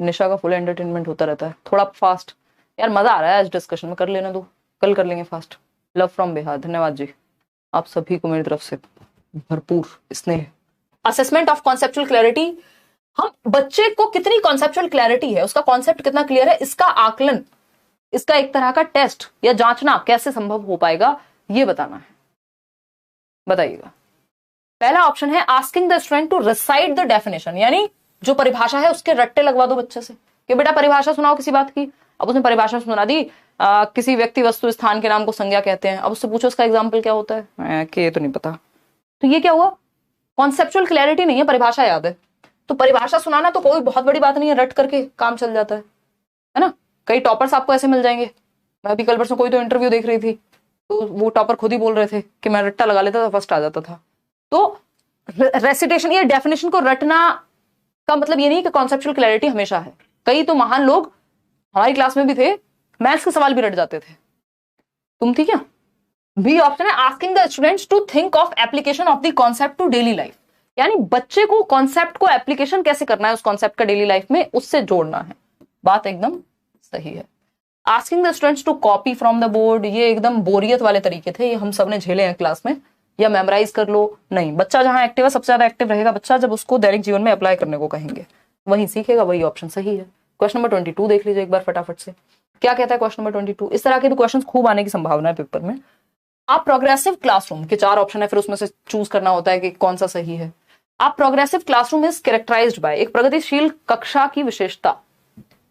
निशा का फुल एंटरटेनमेंट होता रहता है, थोड़ा फास्ट, यार मजा आ रहा है आज डिस्कशन में, कर लेना दो, कल कर लेंगे फास्ट। लव फ्रॉम बिहार, धन्यवाद जी, आप सभी को मेरी तरफ से भरपूर स्नेह। असेसमेंट ऑफ कॉन्सेप्चुअल क्लैरिटी, हम बच्चे को कितनी कॉन्सेप्चुअल क्लैरिटी है, उसका कॉन्सेप्ट कितना क्लियर है, इसका आकलन, इसका एक तरह का टेस्ट या जांचना कैसे संभव हो पाएगा, ये बताना है, बताइएगा। पहला ऑप्शन है asking the student to recite the definition, यानी जो परिभाषा है उसके रट्टे लगवा दो बच्चे से कि बेटा परिभाषा सुनाओ किसी बात की, अब उसने परिभाषा सुना दी, किसी व्यक्ति वस्तु स्थान के नाम को संज्ञा कहते हैं। अब उससे पूछो उसका एग्जाम्पल क्या होता है कि ये तो नहीं पता। तो ये क्या हुआ, कॉन्सेप्चुअल क्लैरिटी नहीं है, परिभाषा याद है। तो परिभाषा सुनाना तो कोई बहुत बड़ी बात नहीं है, रट करके काम चल जाता है ना। कई टॉपर्स आपको ऐसे मिल जाएंगे। मैं अभी कल परसों कोई तो इंटरव्यू देख रही थी, तो वो टॉपर खुद ही बोल रहे थे कि मैं रट्टा लगा लेता था, फर्स्ट आ जाता था। तो रेसिटेशन या डेफिनेशन को रटना का मतलब ये नहीं कि कॉन्सेप्चुअल क्लैरिटी हमेशा है। कई तो महान लोग हमारी क्लास में भी थे, मैथ्स के सवाल भी रट जाते थे। तुम थी क्या? बी ऑप्शन है, asking the students to think of application of the concept to daily life, यानी बच्चे को कॉन्सेप्ट को एप्लीकेशन कैसे करना है उस कॉन्सेप्ट का डेली लाइफ में, उससे जोड़ना है। बात एकदम सही है। Asking the students to copy from the board, ये एकदम बोरियत वाले तरीके थे, ये हम सब ने झेले हैं क्लास में। या मेमोराइज कर लो, नहीं, बच्चा जहां एक्टिव है सबसे ज्यादा एक्टिव रहेगा बच्चा जब उसको दैनिक जीवन में अप्लाई करने को कहेंगे, वहीं सीखेगा, वही ऑप्शन सही है। क्वेश्चन नंबर 22 देख लीजिए एक बार फटाफट से, क्या कहता है क्वेश्चन नंबर 22। इस तरह के भी क्वेश्चन खूब आने की संभावना है पेपर में। आप प्रोग्रेसिव क्लासरूम के 4 ऑप्शन है, फिर उसमें से चूज करना होता है कि कौन सा सही है। आप progressive classroom is characterised by, एक प्रगतिशील कक्षा की विशेषता।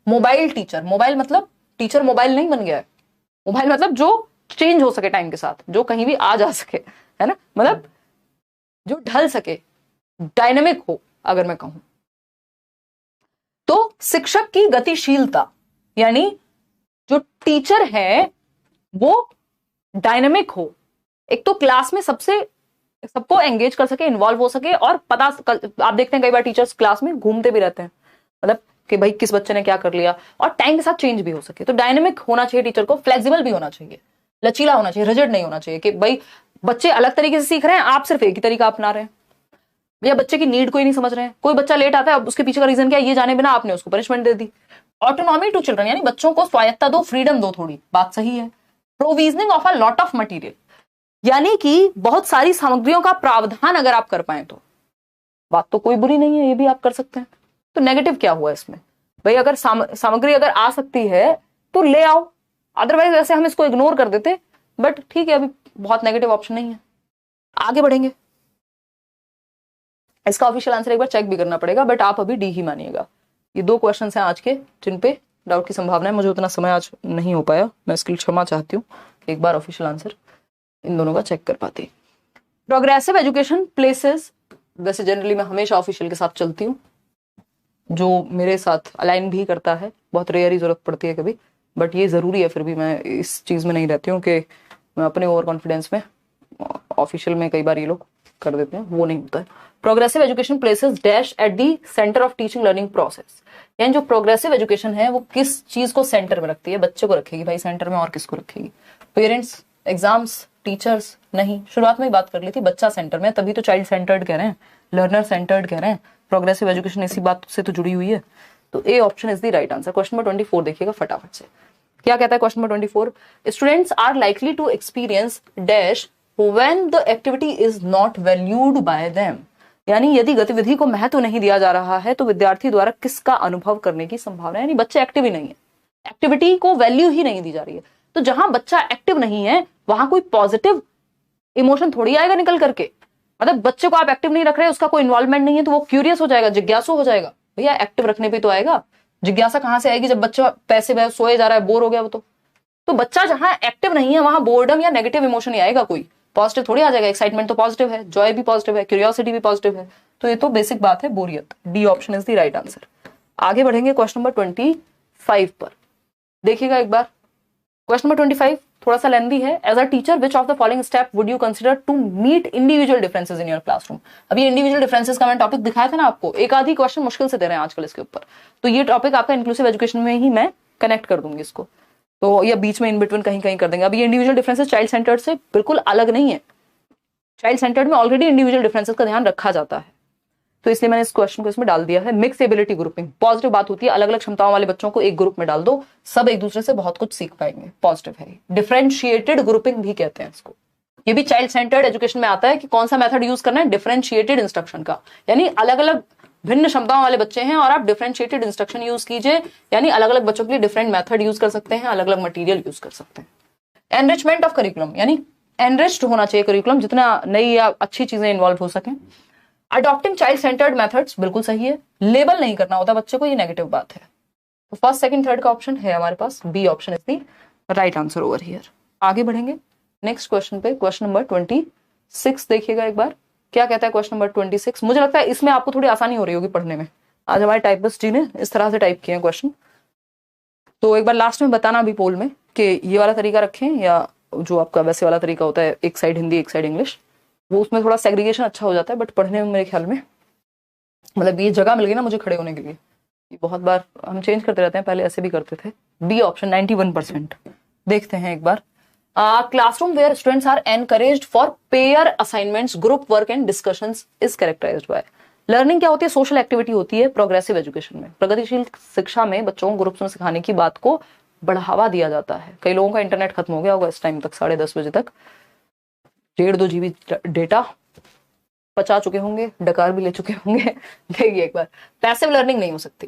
मोबाइल टीचर, मोबाइल मतलब टीचर मोबाइल नहीं बन गया है, मोबाइल मतलब जो चेंज हो सके टाइम के साथ, जो कहीं भी आ जा सके, है ना, मतलब जो ढल सके, डायनेमिक हो अगर मैं कहूं तो। शिक्षक की गतिशीलता, यानी जो टीचर है वो डायनेमिक हो, एक तो क्लास में सबको एंगेज कर सके, इन्वॉल्व हो सके, और पता आप देखते हैं कई बार टीचर्स क्लास में घूमते भी रहते हैं, मतलब कि भाई किस बच्चे ने क्या कर लिया, और टाइम के साथ चेंज भी हो सके। तो डायनेमिक होना चाहिए टीचर को, फ्लेक्सिबल भी होना चाहिए, लचीला होना चाहिए, रिजिड नहीं होना चाहिए कि भाई बच्चे अलग तरीके से सीख रहे हैं, आप सिर्फ एक ही तरीका अपना रहे हैं, या बच्चे की नीड को ही नहीं समझ रहे हैं। कोई बच्चा लेट आता है, अब उसके पीछे का रीजन क्या है, ये जाने बिना आपने उसको पनिशमेंट दे दी। ऑटोनॉमी टू चिल्ड्रन, यानी बच्चों को स्वायत्ता दो, फ्रीडम दो थोड़ी, बात सही है। Provisioning of a lot of material, यानी कि बहुत सारी सामग्रियों का प्रावधान अगर आप कर पाए तो बात तो कोई बुरी नहीं है, ये भी आप कर सकते हैं। तो नेगेटिव क्या हुआ इसमें, भाई अगर सामग्री अगर आ सकती है तो ले आओ, अदरवाइज वैसे हम इसको इग्नोर कर देते, बट ठीक है, अभी बहुत नेगेटिव ऑप्शन नहीं है। आगे बढ़ेंगे, इसका ऑफिशियल आंसर एक बार चेक भी करना पड़ेगा, बट आप अभी डी ही मानिएगा। ये 2 क्वेश्चन हैं आज के जिन पे डाउट की संभावना है, मुझे उतना समय आज नहीं हो पाया, मैं इसके लिए क्षमा चाहती हूँ। एक बार ऑफिशियल आंसर इन दोनों का चेक कर पाते। प्रोग्रेसिव एजुकेशन प्लेसेस, वैसे जनरली मैं हमेशा ऑफिशियल के साथ चलती हूँ, जो मेरे साथ अलाइन भी करता है, बहुत रेयर ही जरूरत पड़ती है कभी, बट ये जरूरी है, फिर भी मैं इस चीज में नहीं रहती हूँ कि मैं अपने ओवर कॉन्फिडेंस में ऑफिशियल में कई बार ये लोग कर देते हैं, वो नहीं होता है। Progressive education places dash at the centre of teaching learning process, यानी जो प्रोग्रेसिव एजुकेशन है वो किस चीज को सेंटर में रखती है, बच्चे को रखेगी भाई सेंटर में, और किसको रखेगी, पेरेंट्स, एग्जाम्स, टीचर्स नहीं। शुरुआत में ही बात कर ली थी, बच्चा सेंटर में, तभी तो चाइल्ड सेंटर्ड कह रहे हैं, लर्नर सेंटर्ड कह रहे हैं, प्रोग्रेसिव एजुकेशन इसी बात से तो जुड़ी हुई है। तो A option is the right answer. Question number 24 देखिएगा फटाफट से, क्या कहता है question number 24। Students are likely to experience dash when the activity is not valued by them, यानी यदि गतिविधि को महत्व नहीं दिया जा रहा है तो विद्यार्थी द्वारा किसका अनुभव करने की संभावना है, यानी बच्चे एक्टिव ही नहीं है, एक्टिविटी को वैल्यू ही नहीं दी जा रही है। तो जहां बच्चा एक्टिव नहीं है वहां कोई पॉजिटिव इमोशन थोड़ी आएगा निकल करके, मतलब बच्चे को आप एक्टिव नहीं रख रहे, उसका कोई इन्वॉल्वमेंट नहीं है, तो वो क्यूरियस हो जाएगा, जिज्ञासु हो जाएगा, भैया एक्टिव रखने पे तो आएगा, जिज्ञासा कहां से आएगी जब बच्चा पैसे वह सोए जा रहा है, बोर हो गया वो तो बच्चा जहां एक्टिव नहीं है वहां बोर्डम या नेगेटिव इमोशन ही आएगा, कोई पॉजिटिव थोड़ी आ जाएगा। एक्साइटमेंट तो पॉजिटिव है, जॉय भी पॉजिटिव है, क्यूरियोसिटी भी पॉजिटिव है, तो ये तो बेसिक बात है, बोरियत। D option is the right answer. आगे बढ़ेंगे क्वेश्चन नंबर 25 पर, देखिएगा एक बार क्वेश्चन नंबर 25 थोड़ा सा लेंदी है। As a teacher which of the following step would you consider to meet individual differences in your classroom. अभी इंडिविजुअल डिफरेंसेस का मैंने टॉपिक दिखाया था ना आपको, एक आधी क्वेश्चन मुश्किल से दे रहे हैं आजकल इसके ऊपर, तो ये टॉपिक आपका इंक्लूसिव एजुकेशन में ही मैं कनेक्ट कर दूंगी इसको, तो या बीच में इन बिटवीन कहीं कहीं कर देंगे। अभी इंडिविजुअल डिफरेंसेस चाइल्ड सेंटर्ड से बिल्कुल अलग नहीं है, चाइल्ड सेंटर्ड में ऑलरेडी इंडिविजुअल डिफरेंसेस का ध्यान रखा जाता है, तो इसलिए मैंने इस क्वेश्चन को इसमें डाल दिया है। मिक्स एबिलिटी ग्रुपिंग, पॉजिटिव बात होती है, अलग अलग क्षमताओं वाले बच्चों को एक ग्रुप में डाल दो, सब एक दूसरे से बहुत कुछ सीख पाएंगे, पॉजिटिव है। डिफरेंशिएटेड ग्रुपिंग भी कहते हैं इसको, ये भी चाइल्ड सेंटर्ड एजुकेशन में आता है कि कौन सा मेथड यूज करना है, डिफरेंशिएटेड इंस्ट्रक्शन का, यानी अलग अलग भिन्न क्षमताओं वाले बच्चे हैं और आप डिफरेंशिएटेड इंस्ट्रक्शन यूज कीजिए, यानी अलग अलग बच्चों के लिए डिफरेंट मेथड यूज कर सकते हैं, अलग अलग मटेरियल यूज कर सकते हैं। एनरिचमेंट ऑफ करिकुलम, यानी एनरिच्ड होना चाहिए करिकुलम, जितना नई या अच्छी चीजें इन्वॉल्व हो सके। अडॉप्टिंग चाइल्ड सेंटर्ड मेथड्स, बिल्कुल सही है, लेबल नहीं करना होता बच्चे को, ये नेगेटिव बात है। तो फर्स्ट सेकंड थर्ड का ऑप्शन है हमारे पास, B option is the right answer over here. आगे बढ़ेंगे नेक्स्ट क्वेश्चन पे, क्वेश्चन नंबर 26 देखिएगा एक बार क्या कहता है क्वेश्चन नंबर 26। मुझे लगता है इसमें आपको थोड़ी आसानी हो रही होगी पढ़ने में, आज हमारे टाइपिस्ट जी ने इस तरह से टाइप किए हैं क्वेश्चन। तो एक बार लास्ट में बताना अभी पोल में कि ये वाला तरीका रखें या जो आपका वैसे वाला तरीका होता है, एक साइड हिंदी एक साइड इंग्लिश, वो उसमें थोड़ा सेग्रीगेशन अच्छा हो जाता है, बट पढ़ने में मेरे ख्याल में मतलब ये जगह मिल गई ना मुझे खड़े होने के लिए, ये बहुत बार हम चेंज करते रहते हैं, पहले ऐसे भी करते थे। B option 91%। देखते हैं एक बार। Classroom where students are encouraged for pair assignments, group work and discussions is characterised by. Learning क्या होती है? सोशल एक्टिविटी होती है प्रोग्रेसिव एजुकेशन में। प्रगतिशील शिक्षा में बच्चों को ग्रुप्स में सिखाने की बात को बढ़ावा दिया जाता है। कई लोगों का इंटरनेट खत्म हो गया होगा इस टाइम तक, 10:30 बजे तक 1.5-2 GB डेटा पचा चुके होंगे, डकार भी ले चुके होंगे। देखिए एक बार, पैसिव लर्निंग नहीं हो सकती,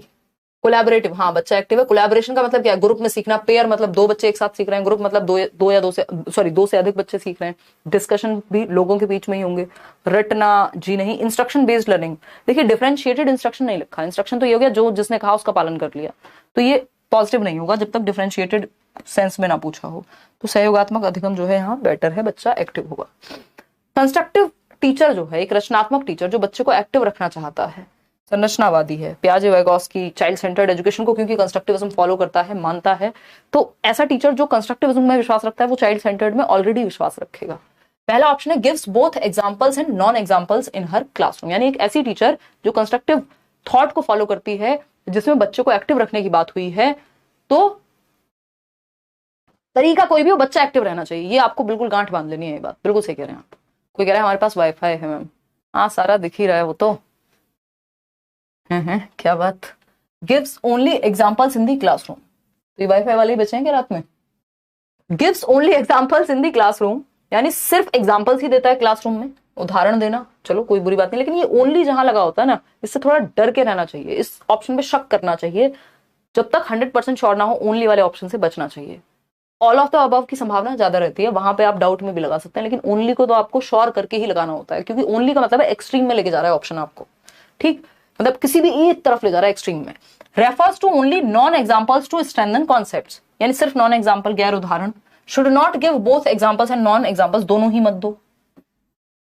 कोलैबोरेटिव। हाँ, बच्चा एक्टिव है। कोलैबोरेशन का मतलब क्या है? ग्रुप में सीखना। पेयर मतलब 2 बच्चे एक साथ सीख रहे हैं, ग्रुप मतलब दो से अधिक बच्चे सीख रहे हैं। डिस्कशन भी लोगों के बीच में ही होंगे। रटना जी नहीं। इंस्ट्रक्शन बेस्ड लर्निंग, देखिए डिफरेंशिएटेड इंस्ट्रक्शन नहीं लिखा। इंस्ट्रक्शन तो ये हो गया जो जिसने कहा उसका पालन कर लिया, तो ये पॉजिटिव नहीं होगा जब तक डिफरेंशिएटेड सेंस में ना पूछा हो। तो सहयोगात्मक अधिगम जो है यहाँ बेटर है, बच्चा एक्टिव होगा। कंस्ट्रक्टिव टीचर जो है, एक रचनात्मक टीचर जो बच्चे को एक्टिव रखना चाहता है, संरचनावादी है। पियाजे वाइगोस्की चाइल्ड सेंटर्ड एजुकेशन को क्योंकि कंस्ट्रक्टिविज्म फॉलो करता है, मानता है, तो ऐसा टीचर जो कंस्ट्रक्टिविज्म में विश्वास रखता है वो चाइल्ड सेंटर्ड में ऑलरेडी विश्वास रखेगा। पहला ऑप्शन है gives both examples and non examples in her classroom, यानी एक ऐसी टीचर जो कंस्ट्रक्टिव थॉट को फॉलो करती है जिसमें बच्चे को एक्टिव रखने की बात हुई है। तो तरीका कोई भी हो, बच्चा एक्टिव रहना चाहिए, ये आपको बिल्कुल गांठ बांध लेनी है। ये बात बिल्कुल सही कह रहे हैं आप। कोई कह रहा है हमारे पास वाईफाई है मैम, हाँ सारा दिख ही रहा है वो तो है क्या बात। गिव्स ओनली एग्जांपल्स इन दी क्लासरूम, तो ये वाईफाई वाले ही बचे हैं क्या रात में? गिव्स ओनली एग्जांपल्स इन दी क्लासरूम, यानी सिर्फ एग्जांपल्स ही देता है क्लासरूम में, उदाहरण देना चलो कोई बुरी बात नहीं, लेकिन ये ओनली जहां लगा होता है ना, इससे थोड़ा डर के रहना चाहिए, इस ऑप्शन पे शक करना चाहिए। जब तक 100% श्योर ना हो, ओनली वाले ऑप्शन से बचना चाहिए। ऑल ऑफ द अबव की संभावना ज्यादा रहती है, वहां पे आप डाउट में भी लगा सकते हैं, लेकिन ओनली को तो आपको श्योर करके ही लगाना होता है, क्योंकि ओनली का मतलब है एक्सट्रीम में लेके जा रहा है ऑप्शन आपको, ठीक, मतलब किसी भी एक तरफ ले जा रहा है एक्सट्रीम में। Refers to only non examples to strengthen concepts, यानी सिर्फ नॉन एग्जांपल, गैर उदाहरण। Should not give both examples and non examples, दोनों ही मत दो,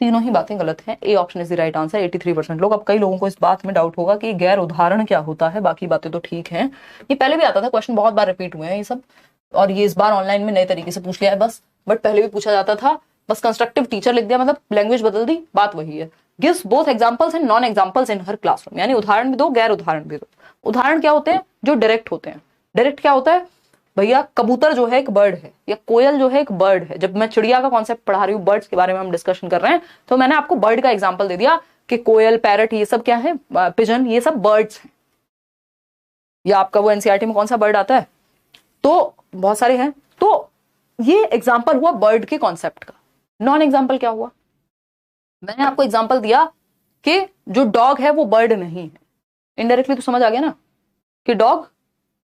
तीनों ही बातें गलत हैं। A option is the right answer, 83% लोग। अब कई लोगों को इस बात में डाउट होगा कि गैर उदाहरण क्या होता है, बाकी बातें तो ठीक हैं। ये पहले भी आता था, क्वेश्चन बहुत बार रिपीट हुए हैं ये सब, और ये इस बार ऑनलाइन में नए तरीके से पूछ लिया है बस, बट पहले भी पूछा जाता था, बस कंस्ट्रक्टिव टीचर लिख दिया, मतलब लैंग्वेज बदल दी, बात वही है। Gives both examples and non examples in her classroom, यानी उदाहरण भी दो, गैर उदाहरण भी दो। उदाहरण क्या होते हैं? जो डायरेक्ट होते हैं। डायरेक्ट क्या होता है भैया? कबूतर जो है एक बर्ड है, या कोयल जो है एक बर्ड है। जब मैं चिड़िया का कॉन्सेप्ट पढ़ा रही हूँ, बर्ड्स के बारे में हम डिस्कशन कर रहे हैं, तो मैंने आपको बर्ड का एग्जाम्पल दे दिया कि कोयल, पैरट, ये सब क्या है, पिजन, ये सब बर्ड्स हैं। या आपका वो एनसीईआरटी में कौन सा बर्ड आता है, तो बहुत सारे हैं। तो ये एग्जाम्पल हुआ बर्ड के कॉन्सेप्ट का। नॉन एग्जाम्पल क्या हुआ? मैंने आपको एग्जाम्पल दिया कि जो डॉग है वो बर्ड नहीं है। इनडायरेक्टली तो समझ आ गया ना कि डॉग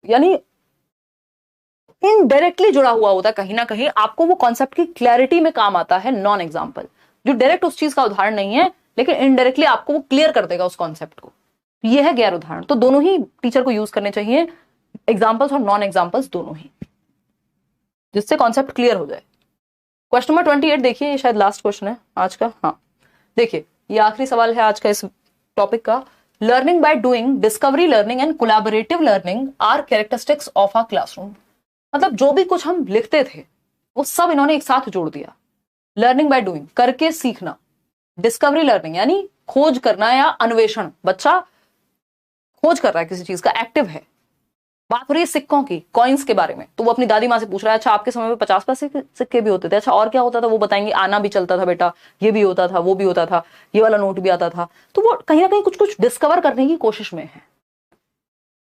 यानी इनडायरेक्टली जुड़ा हुआ होता है कहीं ना कहीं, आपको वो कॉन्सेप्ट की क्लैरिटी में काम आता है नॉन एग्जाम्पल। जो डायरेक्ट उस चीज का उदाहरण नहीं है, लेकिन इनडायरेक्टली आपको वो क्लियर कर देगा उस कॉन्सेप्ट को, ये है गैर उदाहरण। तो दोनों ही टीचर को यूज करने चाहिए, एग्जाम्पल्स और नॉन एग्जाम्पल्स दोनों ही, जिससे कॉन्सेप्ट क्लियर हो जाए। क्वेश्चन नंबर 28 देखिए, ये शायद लास्ट क्वेश्चन है आज का। हाँ देखिए, ये आखिरी सवाल है आज का इस टॉपिक का। Learning by doing, discovery learning and collaborative learning are characteristics of a classroom. मतलब जो भी कुछ हम लिखते थे वो सब इन्होंने एक साथ जोड़ दिया। लर्निंग बाय डूइंग, करके सीखना। डिस्कवरी लर्निंग यानी खोज करना या अन्वेषण, बच्चा खोज कर रहा है किसी चीज का, एक्टिव है। बात हो रही है सिक्कों की, कॉइन्स के बारे में, तो वो अपनी दादी माँ से पूछ रहा है, अच्छा आपके समय में 50 पैसे के सिक्के भी होते थे, अच्छा और क्या होता था? वो बताएंगे, आना भी चलता था बेटा, ये भी होता था, वो भी होता था, ये वाला नोट भी आता था। तो वो कहीं ना कहीं कुछ कुछ डिस्कवर करने की कोशिश में है।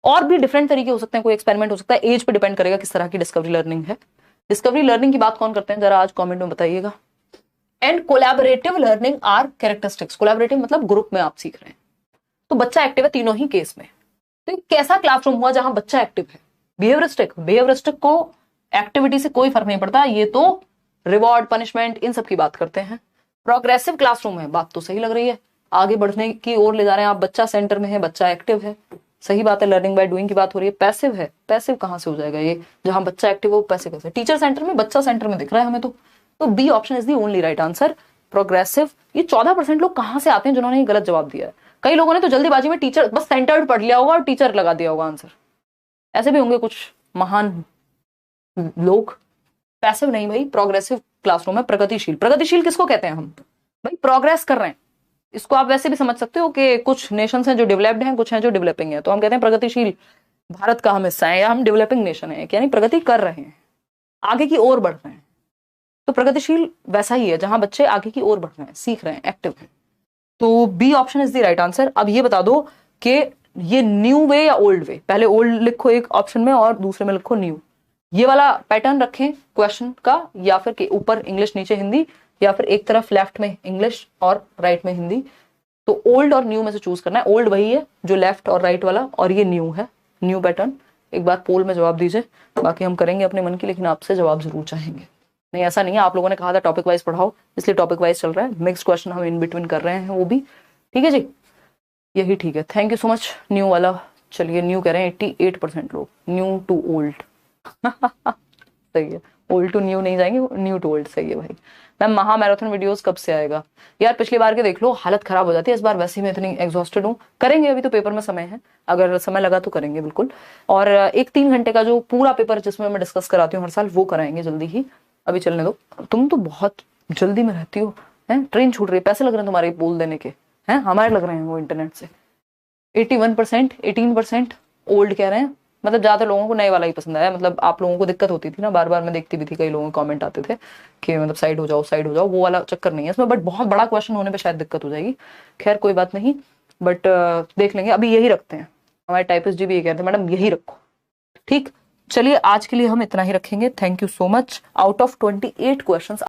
और भी डिफरेंट तरीके हो सकते हैं, कोई एक्सपेरिमेंट हो सकता है, एज पे डिपेंड करेगा किस तरह की डिस्कवरी लर्निंग है। डिस्कवरी लर्निंग की बात कौन करते हैं, जरा आज कमेंट में बताइएगा। And collaborative learning are characteristics, collaborative मतलब ग्रुप में आप सीख रहे हैं, तो बच्चा एक्टिव है तीनों ही केस में। तो कैसा क्लासरूम हुआ जहां बच्चा एक्टिव है? बिहेवियरिस्टिक को एक्टिविटी से कोई फर्क नहीं पड़ता, ये तो रिवॉर्ड, पनिशमेंट, इन सब की बात करते हैं। प्रोग्रेसिव क्लासरूम है, बात तो सही लग रही है, आगे बढ़ने की ओर ले जा रहे हैं आप, बच्चा सेंटर में है, बच्चा एक्टिव है। सही बात है, लर्निंग बाय डूइंग की बात हो रही है। पैसिव है, पैसिव कहाँ से हो जाएगा ये, जहां बच्चा एक्टिव हो पैसिव कैसे? टीचर सेंटर में, बच्चा सेंटर में दिख रहा है हमें तो B option is the only right answer, progressive. ये 14% लोग कहाँ से आते हैं जिन्होंने ये गलत जवाब दिया है? कई लोगों ने तो जल्दीबाजी में टीचर बस सेंटर्ड पढ़ लिया होगा और टीचर लगा दिया होगा आंसर। ऐसे भी होंगे कुछ महान लोग। पैसिव नहीं भाई, प्रोग्रेसिव क्लासरूम है, प्रगतिशील। प्रगतिशील किसको कहते हैं हम? भाई प्रोग्रेस कर रहे हैं। इसको आप वैसे भी समझ सकते हो कि कुछ नेशंस हैं जो डेवलप्ड हैं, कुछ हैं जो डेवलपिंग है, तो हम कहते हैं प्रगतिशील भारत का हम हिस्सा है या हम डेवलपिंग नेशन है, यानी प्रगति कर रहे हैं, आगे की ओर बढ़ रहे हैं। तो प्रगतिशील वैसा ही है जहां बच्चे आगे की ओर बढ़ रहे हैं, सीख रहे हैं, एक्टिव हैं। तो B option is the right answer. अब ये बता दो कि ये न्यू वे या ओल्ड वे? पहले ओल्ड लिखो एक ऑप्शन में और दूसरे में लिखो न्यू। ये वाला पैटर्न रखें क्वेश्चन का, या फिर के ऊपर इंग्लिश नीचे हिंदी, या फिर एक तरफ लेफ्ट में इंग्लिश और राइट में हिंदी। तो ओल्ड और न्यू में से चूज करना है। ओल्ड वही है जो लेफ्ट और राइट वाला, और ये न्यू है, न्यू पैटर्न। एक बार पोल में जवाब दीजिए, बाकी हम करेंगे अपने मन की, लेकिन आपसे जवाब जरूर चाहेंगे। नहीं ऐसा नहीं है, आप लोगों ने कहा था टॉपिक वाइज पढ़ाओ, इसलिए टॉपिक वाइज चल रहा है। मिक्स क्वेश्चन हम इन बिटवीन कर रहे हैं, वो भी ठीक है जी, यही ठीक है। Thank you so much. New वाला, चलिए न्यू कह रहे हैं 88% लोग, न्यू टू ओल्ड सही है, ओल्ड टू न्यू नहीं जाएंगे, न्यू टू ओल्ड। सही है भाई। मैम महा मैराथन वीडियोस कब से आएगा? यार पिछली बार के देख लो, हालत खराब हो जाती है। इस बार वैसे ही मैं इतनी एग्जॉस्टेड हूँ। करेंगे, अभी तो पेपर में समय है, अगर समय लगा तो करेंगे बिल्कुल। और एक 3 घंटे का जो पूरा पेपर जिसमें मैं डिस्कस कराती हूँ हर साल, वो कराएंगे जल्दी ही। अभी चलने दो, तुम तो बहुत जल्दी में रहती हो, है ट्रेन छूट रही है, पैसे लग रहे हैं तुम्हारे बोल देने के, हैं हमारे लग रहे हैं वो इंटरनेट से। 81%, 18% ओल्ड कह रहे हैं। मतलब ज्यादातर लोगों को नए वाला ही पसंद आया। मतलब आप लोगों को दिक्कत होती थी ना, बार बार मैं देखती भी थी, कई लोगों के कमेंट आते थे कि मतलब साइड हो जाओ, साइड हो जाओ, वो वाला चक्कर नहीं है इसमें। बट बहुत बड़ा क्वेश्चन होने पे शायद दिक्कत हो जाएगी। खैर कोई बात नहीं, बट देख लेंगे। अभी यही रखते हैं, हमारे टाइपिस्ट जी भी ये कहते हैं मैडम यही रखो। ठीक, चलिए आज के लिए हम इतना ही रखेंगे। Thank you so much. Out of 28 questions